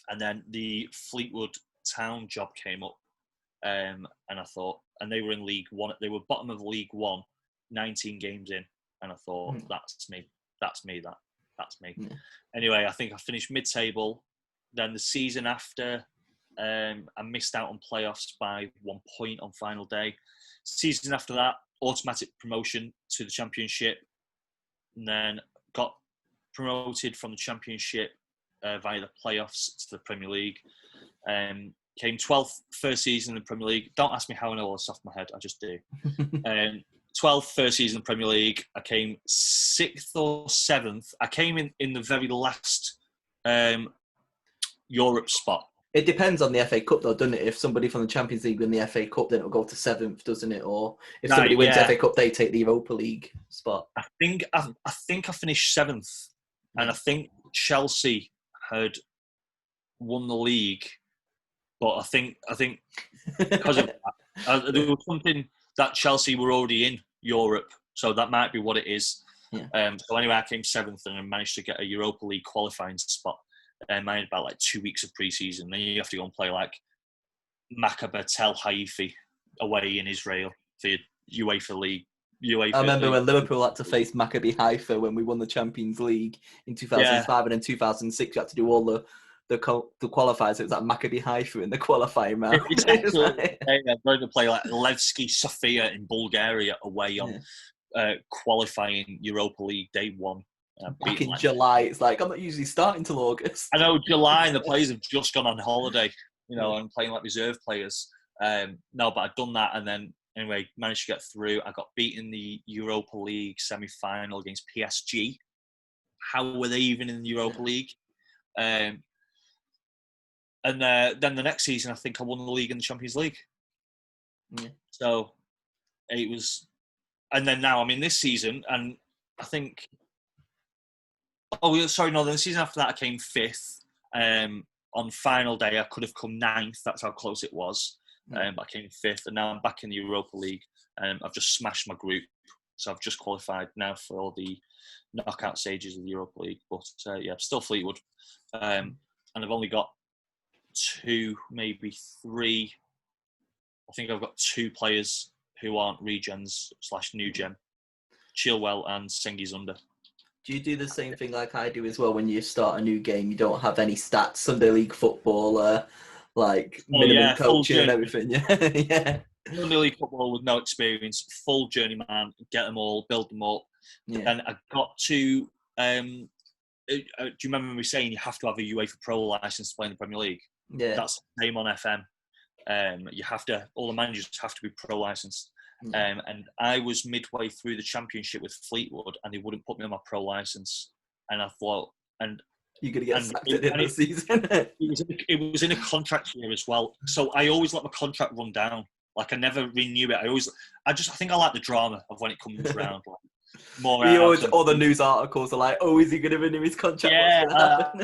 S3: And then the Fleetwood Town job came up. And I thought, and they were in League One. They were bottom of League One, 19 games in, and I thought, that's me. Yeah. Anyway, I think I finished mid-table. Then the season after, I missed out on playoffs by 1 point on final day. Season after that, automatic promotion to the Championship, and then got promoted from the Championship via the playoffs to the Premier League. Came 12th first season in the Premier League. Don't ask me how I know all this off my head. I just do. 12th first season in the Premier League. I came 6th or 7th. I came in the very last Europe spot.
S1: It depends on the FA Cup, though, doesn't it? If somebody from the Champions League win the FA Cup, then it'll go to 7th, doesn't it? Or if somebody wins the FA Cup, they take the Europa League spot.
S3: I think I finished 7th, and I think Chelsea had won the league. But I think because of that, there was something that Chelsea were already in Europe, so that might be what it is.
S1: Yeah.
S3: So anyway, I came 7th and I managed to get a Europa League qualifying spot. I had about like 2 weeks of pre-season. Then you have to go and play like Maccabi Tel Haifa away in Israel for your UEFA League.
S1: I remember when Liverpool had to face Maccabi Haifa when we won the Champions League in 2005, and in 2006 you had to do all the qualifiers. It was like Maccabi Haifa in the qualifying round.
S3: They're going to play like Levski Sofia in Bulgaria away on qualifying Europa League day 1.
S1: Back in July, it's like I'm not usually starting till August.
S3: I know, July, and the players have just gone on holiday, and playing like reserve players. No, but I'd done that, and then anyway, managed to get through. I got beaten in the Europa League semi-final against PSG. How were they even in the Europa League? And then the next season, I think I won the league and the Champions League.
S1: Yeah.
S3: So it was, and then now I'm in this season, and I think. The season after that I came 5th. On final day I could have come 9th. That's how close it was. But I came 5th, and now I'm back in the Europa League. I've just smashed my group, so I've just qualified now for all the knockout stages of the Europa League. But still Fleetwood, and I've only got 2, maybe 3. I think I've got 2 players who aren't regens / new gen, Chilwell and Sengi Zunder.
S1: Do you do the same thing like I do as well when you start a new game? You don't have any stats, Sunday League football, minimum coaching and everything. Yeah.
S3: Sunday League football with no experience, full journeyman, get them all, build them up. Yeah. And I got to. Do you remember me saying you have to have a UEFA Pro license to play in the Premier League?
S1: Yeah.
S3: That's the name on FM. You have to. All the managers have to be pro licensed. And I was midway through the Championship with Fleetwood, and they wouldn't put me on my pro license. And I thought, and
S1: you're gonna get sacked at the end of the season.
S3: It was in a contract year as well, so I always let my contract run down. Like I never renew it. I think I like the drama of when it comes around. More.
S1: All the news articles are like, "Oh, is he going to renew his contract?"
S3: Yeah,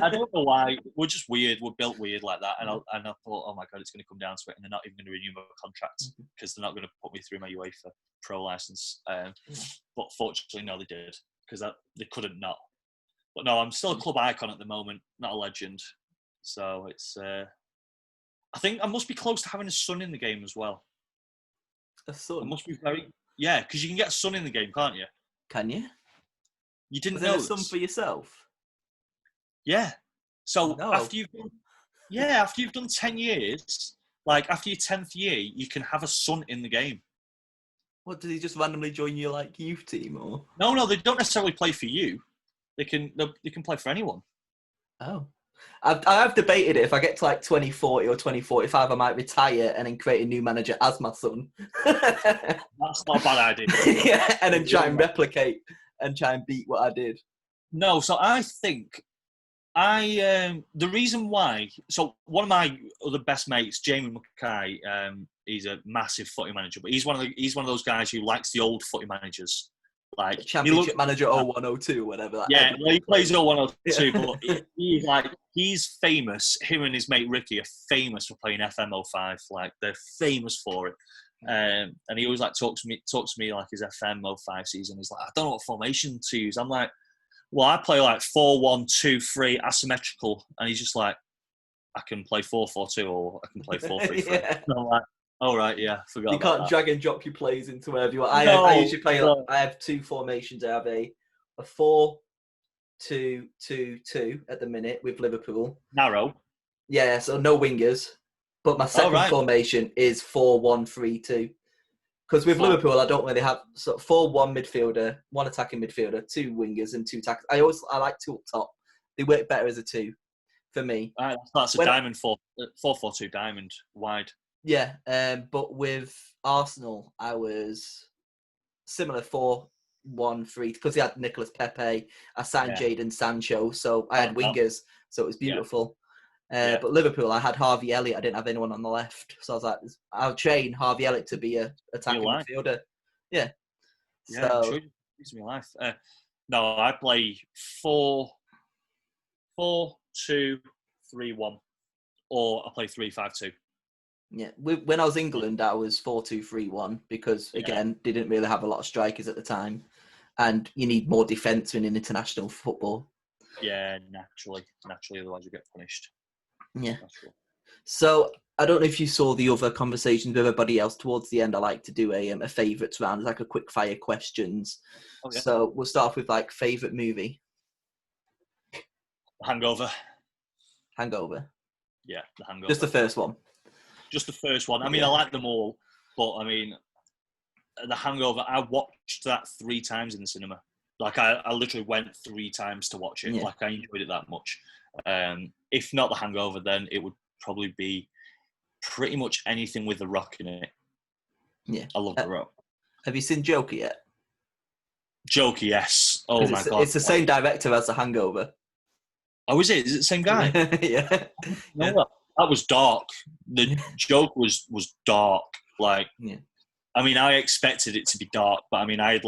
S3: I don't know why. We're just weird. We're built weird like that. And I thought, oh my god, it's going to come down to it, and they're not even going to renew my contract because they're not going to put me through my UEFA Pro license. But fortunately, no, they did because they couldn't not. But no, I'm still a club icon at the moment, not a legend. So it's. I think I must be close to having a son in the game as well.
S1: A son?
S3: I must be very. Yeah, because you can get a son in the game, can't you?
S1: Can you?
S3: You didn't
S1: know
S3: this?
S1: Some for yourself?
S3: Yeah. So after you've done 10 years, like after your 10th year, you can have a son in the game.
S1: What, does he just randomly join your like youth team or?
S3: No, they don't necessarily play for you. They can play for anyone.
S1: Oh. I've debated it. If I get to like 2040 or 2045, I might retire and then create a new manager as my son.
S3: That's not a bad idea.
S1: Yeah, and then try and replicate and try and beat what I did.
S3: No, so I think the reason why. So one of my other best mates, Jamie Mackay, he's a massive footy manager, but he's one of those guys who likes the old footy managers. Like
S1: Championship manager 0102, whatever that.
S3: Yeah, he plays 0102, but he's famous. Him and his mate Ricky are famous for playing FM05. Like they're famous for it. And he always like talks to me like his FM05 season. He's like, I don't know what formation to use. I'm like, well, I play like 4-1-2-3 asymmetrical, and he's just like, I can play 4-4-2 or I can play 4-3-3.
S1: Yeah.
S3: And I'm like, Oh right, yeah, forgot.
S1: You
S3: about
S1: can't
S3: that.
S1: drag and drop your plays into wherever you want.
S3: No,
S1: I usually play.
S3: no.
S1: I have two formations. I have a 4-2-2-2 at the minute with Liverpool.
S3: Narrow.
S1: Yeah, so no wingers. But my second formation is 4-1-3-2. Because with Liverpool, I don't really have 4-1 midfielder, 1 attacking midfielder, 2 wingers, and 2 attackers. I like 2 up top. They work better as a 2 for me.
S3: That's a diamond 4-4-2 diamond wide.
S1: Yeah, but with Arsenal, I was similar 4-1-3 because they had Nicolas Pepe. I signed Jadon Sancho, so I had wingers, so it was beautiful. But Liverpool, I had Harvey Elliott. I didn't have anyone on the left, so I was like, I'll train Harvey Elliott to be a attacking midfielder. Yeah.
S3: Yeah,
S1: so,
S3: sure. Gives me life. No, I play 4-2-3-1, or I play 3-5-2.
S1: Yeah, when I was England, I was 4-2-3-1 because again, they didn't really have a lot of strikers at the time, and you need more defence in international football.
S3: Yeah, naturally, otherwise you get punished.
S1: Yeah. So I don't know if you saw the other conversations with everybody else towards the end. I like to do a favourites round, like a quick fire questions. Okay. So we'll start off with like favourite movie.
S3: Hangover. Yeah, The Hangover.
S1: Just the first one.
S3: I mean, I like them all, but I mean, The Hangover. I watched that 3 times in the cinema. Like I literally went 3 times to watch it. Yeah. Like I enjoyed it that much. If not The Hangover, then it would probably be pretty much anything with The Rock in it.
S1: Yeah,
S3: I love The Rock.
S1: Have you seen Joker yet?
S3: Joker, yes. Oh my god,
S1: it's the same director as The Hangover.
S3: Oh, is it? Is it the same guy?
S1: Yeah.
S3: No, that was dark. The Joker was dark. Like, I mean, I expected it to be dark, but I mean, I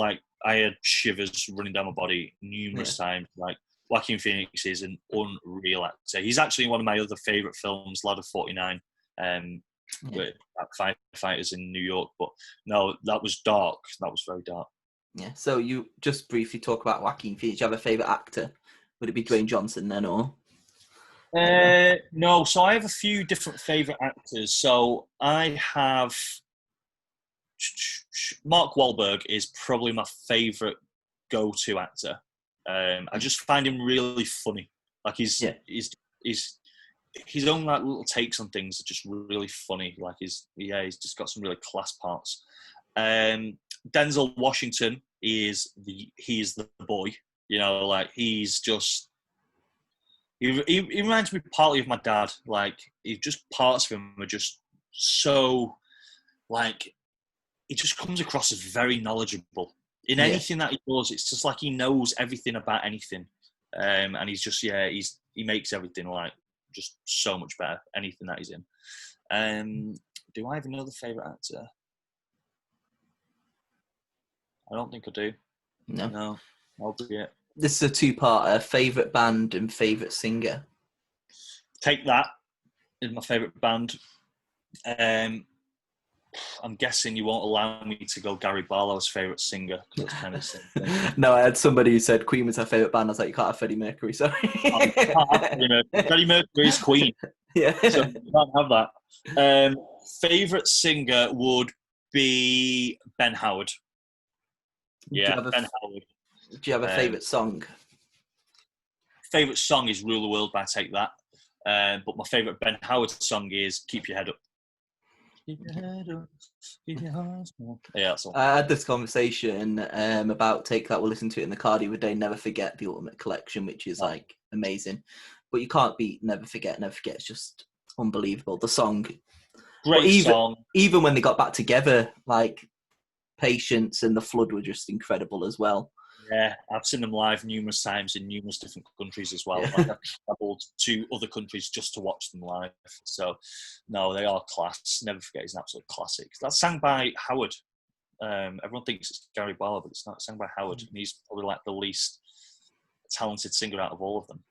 S3: had shivers running down my body numerous times. Like, Joaquin Phoenix is an unreal actor. He's actually one of my other favourite films, Lad of 49, with firefighters in New York. But no, that was dark. That was very dark.
S1: Yeah. So you just briefly talk about Joaquin Phoenix. Do you have a favourite actor? Would it be Dwayne Johnson then, or?
S3: No. So I have a few different favourite actors. So I have Mark Wahlberg is probably my favourite go-to actor. I just find him really funny. Like his own like little takes on things are just really funny. Like he's just got some really class parts. Denzel Washington is the boy. You know, like he's just he reminds me partly of my dad. Like he just parts of him are just so like he just comes across as very knowledgeable. In anything that he does, it's just like he knows everything about anything, and he's just he makes everything like just so much better. Anything that he's in. Do I have another favourite actor? I don't think I do. No, I'll be it.
S1: This is a 2-parter: favourite band and favourite singer.
S3: Take That is my favourite band. I'm guessing you won't allow me to go Gary Barlow's favourite singer because it's kind of the same thing.
S1: No, I had somebody who said Queen was her favourite band. I was like, you can't have Freddie Mercury, sorry.
S3: Freddie Mercury is Queen.
S1: Yeah.
S3: So you can't have that. Favourite singer would be Ben Howard. Yeah, Ben Howard.
S1: Do you have a favourite song?
S3: Favourite song is Rule the World by Take That. But my favourite Ben Howard song is Keep Your Head Up. Keep your head up, keep your heart up. Yeah, that's all.
S1: I had this conversation about Take That. We'll listen to it in the car the other day. Never Forget, the Ultimate Collection, which is like amazing. But you can't beat Never Forget. Never Forget is just unbelievable. The song,
S3: great song.
S1: Even when they got back together, like Patience and The Flood were just incredible as well.
S3: Yeah, I've seen them live numerous times in numerous different countries as well. Yeah. Like I've travelled to other countries just to watch them live. So, no, they are class. Never Forget is an absolute classic. That's sang by Howard. Everyone thinks it's Gary Barlow, but it's not. It's sang by Howard. And he's probably like the least talented singer out of all of them.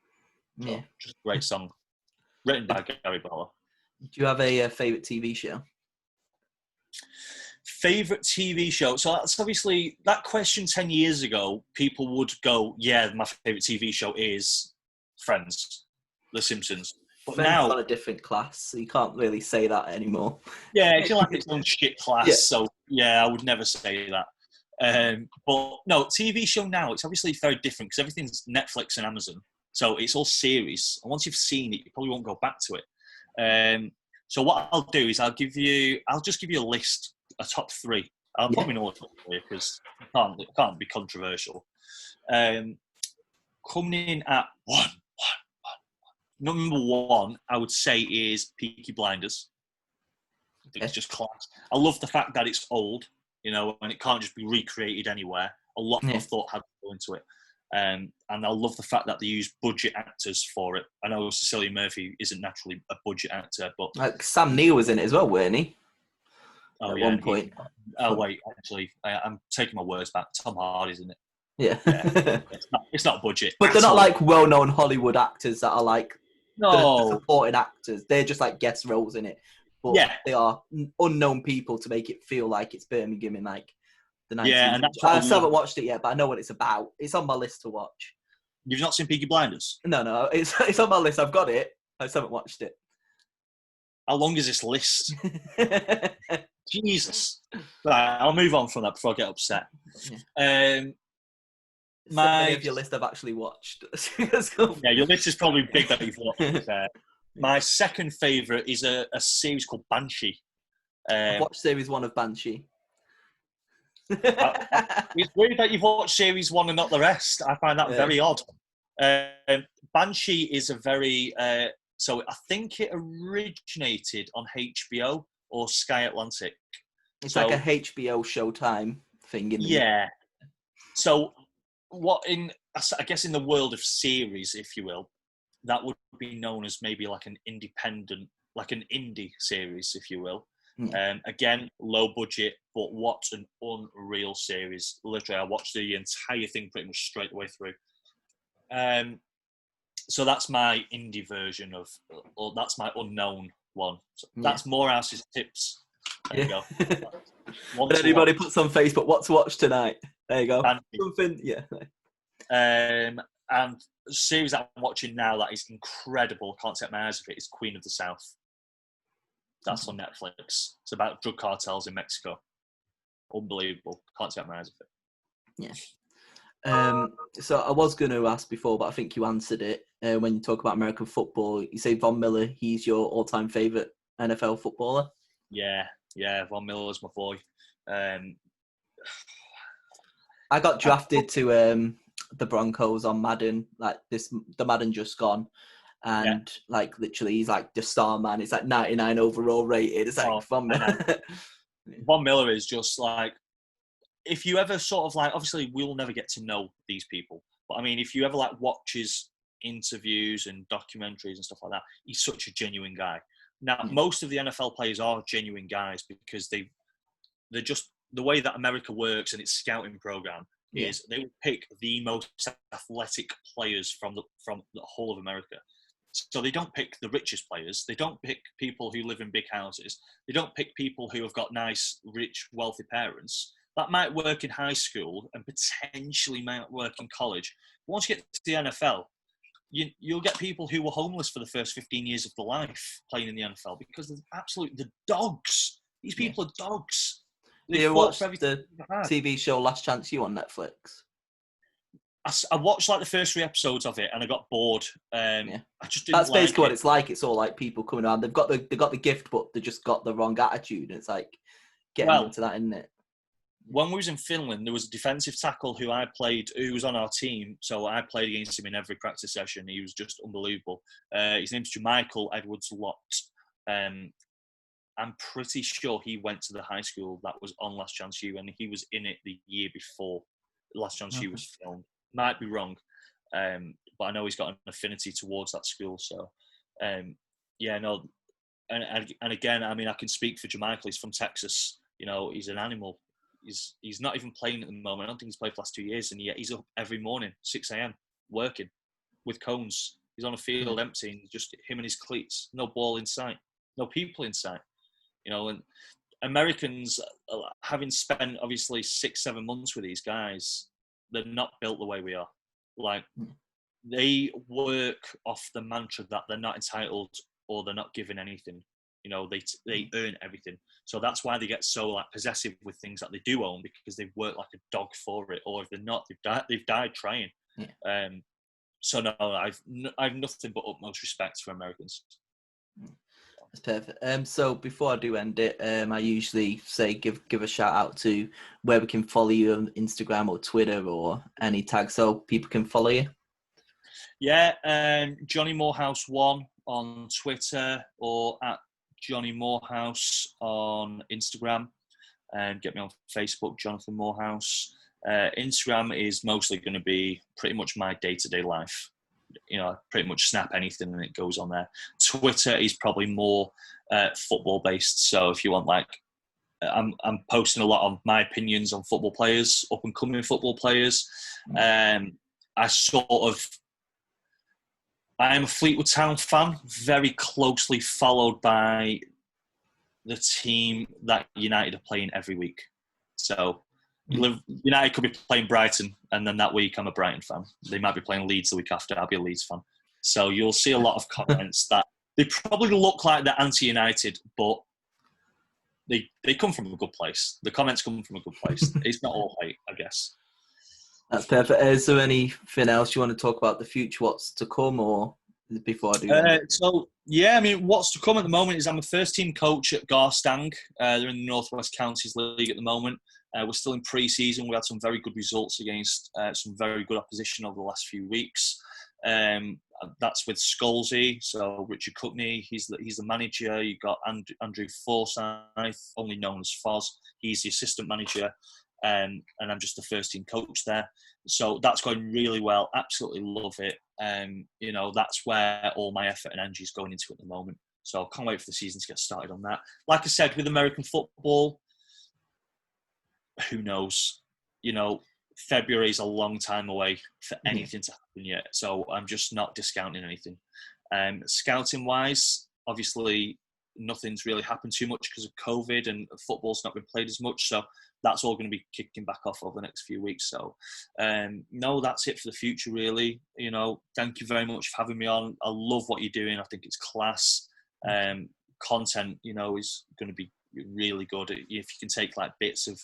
S3: So, yeah. Just a great song. Written by Gary Barlow.
S1: Do you have a favourite TV show?
S3: Favourite TV show? So that's obviously, that question 10 years ago, people would go, yeah, my favourite TV show is Friends, The Simpsons. But
S1: Friends
S3: now
S1: on a different class, so you can't really say that anymore.
S3: Yeah, it's like its own shit class. Yeah. So yeah, I would never say that. But no, TV show now, it's obviously very different because everything's Netflix and Amazon. So it's all series. And once you've seen it, you probably won't go back to it. So what I'll do is I'll just give you a list, a top 3. I'll probably know what top 3 because it can't be controversial. Coming in at number 1, I would say is Peaky Blinders. I think it's just class. I love the fact that it's old, and it can't just be recreated anywhere. A lot of thought had to go into it. And I love the fact that they use budget actors for it. I know Cecilia Murphy isn't naturally a budget actor, but...
S1: Like Sam Neill was in it as well, weren't he? At one point.
S3: Wait, actually, I'm taking my words back. Tom Hardy's in it.
S1: Yeah.
S3: It's not budget.
S1: But they're not like well-known Hollywood actors that are like
S3: the
S1: supporting actors. They're just like guest roles in it. But they are unknown people to make it feel like it's Birmingham in like the 1900s. Yeah, and I still haven't watched it yet, but I know what it's about. It's on my list to watch.
S3: You've not seen Peaky Blinders?
S1: No, it's on my list. I've got it. I just haven't watched it.
S3: How long is this list? Jesus. Right, I'll move on from that before I get upset.
S1: Many of your list I've actually watched.
S3: Yeah, your list is probably big that you've watched. My second favourite is a series called Banshee.
S1: I've watched series 1 of Banshee.
S3: It's weird that you've watched series 1 and not the rest. I find that very odd. Banshee is a very... so I think it originated on HBO or Sky Atlantic.
S1: It's like a HBO Showtime thing.
S3: So I guess in the world of series, if you will, that would be known as maybe like an independent, like an indie series, if you will. Again, low budget, but what an unreal series. Literally, I watched the entire thing pretty much straight the way through. So that's my indie version or that's my unknown one. So that's Moorhouse's tips. There you go.
S1: When anybody puts on Facebook, what to watch tonight? There you go. Something,
S3: and the series that I'm watching now that is incredible, can't take my eyes off it, is Queen of the South. That's on Netflix. It's about drug cartels in Mexico. Unbelievable. Can't take my eyes off it.
S1: Yeah. So I was going to ask before, but I think you answered it. When you talk about American football, you say Von Miller, he's your all-time favourite NFL footballer?
S3: Yeah, Von Miller's my boy.
S1: I got drafted to the Broncos on Madden, the Madden just gone. And like literally he's like the star man. It's like 99 overall rated. It's like Von Miller.
S3: Von Miller is just like, if you ever sort of like, obviously we'll never get to know these people, but I mean, if you ever like watch his interviews and documentaries and stuff like that, he's such a genuine guy. Now, most of the NFL players are genuine guys because they're just, the way that America works and its scouting program is they will pick the most athletic players from the whole of America. So they don't pick the richest players. They don't pick people who live in big houses. They don't pick people who have got nice, rich, wealthy parents. That might work in high school and potentially might work in college. Once you get to the NFL, you'll get people who were homeless for the first 15 years of their life playing in the NFL because they're the dogs. These people are dogs.
S1: You watched the TV show Last Chance U on Netflix?
S3: I watched like the first 3 episodes of it and I got bored. I just didn't.
S1: That's basically what it's like. It's all like people coming around. They've got the gift, but they just got the wrong attitude. And it's like getting into that, isn't it?
S3: When we was in Finland, there was a defensive tackle who was on our team. So I played against him in every practice session. He was just unbelievable. His name's Jermichael Edwards-Lott. I'm pretty sure he went to the high school that was on Last Chance U, and he was in it the year before Last Chance U was filmed. Might be wrong, but I know he's got an affinity towards that school. So, And again, I mean, I can speak for Jermichael. He's from Texas. He's an animal. He's not even playing at the moment. I don't think he's played for the last 2 years, and yet he's up every morning, 6 a.m, working with cones. He's on a field emptying, just him and his cleats. No ball in sight. No people in sight. And Americans, having spent obviously 6-7 months with these guys, they're not built the way we are. Like, they work off the mantra that they're not entitled or they're not given anything. You know, they earn everything. So that's why they get so like possessive with things that they do own, because they've worked like a dog for it, or if they're not, they've died trying.
S1: Yeah.
S3: So no, I've nothing but utmost respect for Americans.
S1: That's perfect. So before I do end it, I usually say give a shout out to where we can follow you on Instagram or Twitter or any tag, so people can follow you.
S3: Yeah, Johnny Moorhouse 1 on Twitter, or at Johnny Moorhouse on Instagram, and get me on Facebook, Jonathon Moorhouse. Instagram is mostly going to be pretty much my day-to-day life. You know, I pretty much snap anything and it goes on there. Twitter is probably more football based. So if you want, like, I'm posting a lot of my opinions on football players, up and coming football players. I am a Fleetwood Town fan, very closely followed by the team that United are playing every week. So United could be playing Brighton, and then that week I'm a Brighton fan. They might be playing Leeds the week after, I'll be a Leeds fan. So you'll see a lot of comments that they probably look like they're anti-United, but they come from a good place. The comments come from a good place. It's not all hate, I guess.
S1: That's perfect. Is there anything else you want to talk about the future, what's to come, or before I do that?
S3: So, yeah, I mean, what's to come at the moment is I'm a first-team coach at Garstang. They're in the North West Counties League at the moment. We're still in pre-season. We had some very good results against some very good opposition over the last few weeks. That's with Scholesy, so Richard Cookney, he's the manager. You've got Andrew Forsyth, only known as Foz. He's the assistant manager. And I'm just the first team coach there. So that's going really well. Absolutely love it. You know, that's where all my effort and energy is going into at the moment. So I can't wait for the season to get started on that. Like I said, with American football, who knows? You know, February is a long time away for anything to happen yet. So I'm just not discounting anything. Scouting wise, obviously, nothing's really happened too much because of COVID, and football's not been played as much. So that's all going to be kicking back off over the next few weeks. So, no, that's it for the future, really. You know, thank you very much for having me on. I love what you're doing. I think it's class. Content, you know, is going to be really good. If you can take like bits of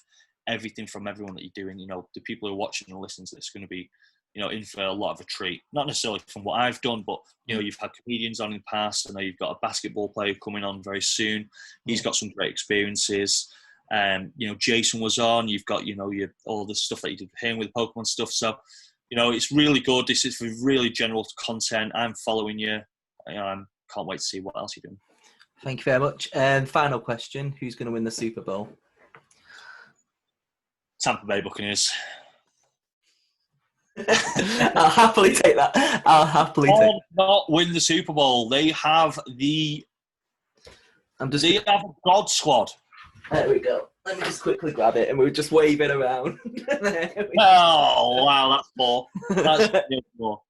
S3: everything from everyone that you're doing, you know, the people who are watching and listening to this are going to be, you know, in for a lot of a treat. Not necessarily from what I've done, but, you know, you've had comedians on in the past. I know you've got a basketball player coming on very soon. He's got some great experiences. You know, Jason was on. You've got, you know, all the stuff that you did with him with Pokemon stuff. So, you know, it's really good. This is really general content. I'm following you. I can't wait to see what else you're doing.
S1: Thank you very much. And final question: who's going to win the Super Bowl?
S3: Tampa Bay Buccaneers.
S1: I'll happily take that.
S3: Not win the Super Bowl. They have they have a God squad.
S1: There we go. Let me just quickly grab it, and we'll just wave it around.
S3: Oh wow, that's poor. That's poor.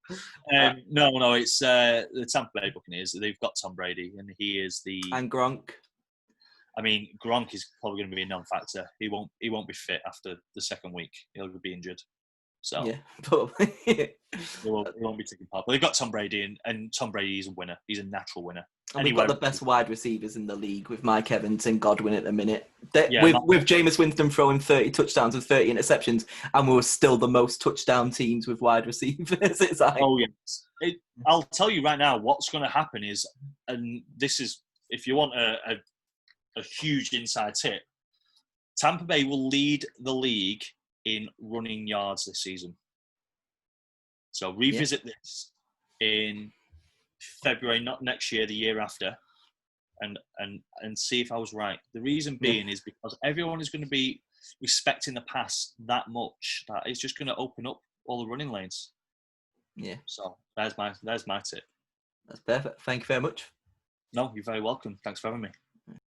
S3: No, it's the Tampa Bay Buccaneers. They've got Tom Brady, and he is
S1: and Gronk.
S3: I mean, Gronk is probably going to be a non-factor. He won't be fit after the second week. He'll be injured. So
S1: yeah, probably.
S3: he won't be taking part. But they've got Tom Brady, and Tom Brady is a winner. He's a natural winner.
S1: And we've got the best wide receivers in the league with Mike Evans and Godwin at the minute. With Jameis Winston throwing 30 touchdowns and 30 interceptions, and we're still the most touchdown teams with wide receivers. It's like,
S3: oh yes. I'll tell you right now, what's going to happen is, and this is, if you want a huge inside tip, Tampa Bay will lead the league in running yards this season. So revisit this in February, not next year, the year after, and see if I was right. The reason being is because everyone is going to be respecting the pass that much that it's just going to open up all the running lanes.
S1: Yeah.
S3: So there's my tip.
S1: That's perfect. Thank you very much.
S3: No, you're very welcome. Thanks for having me.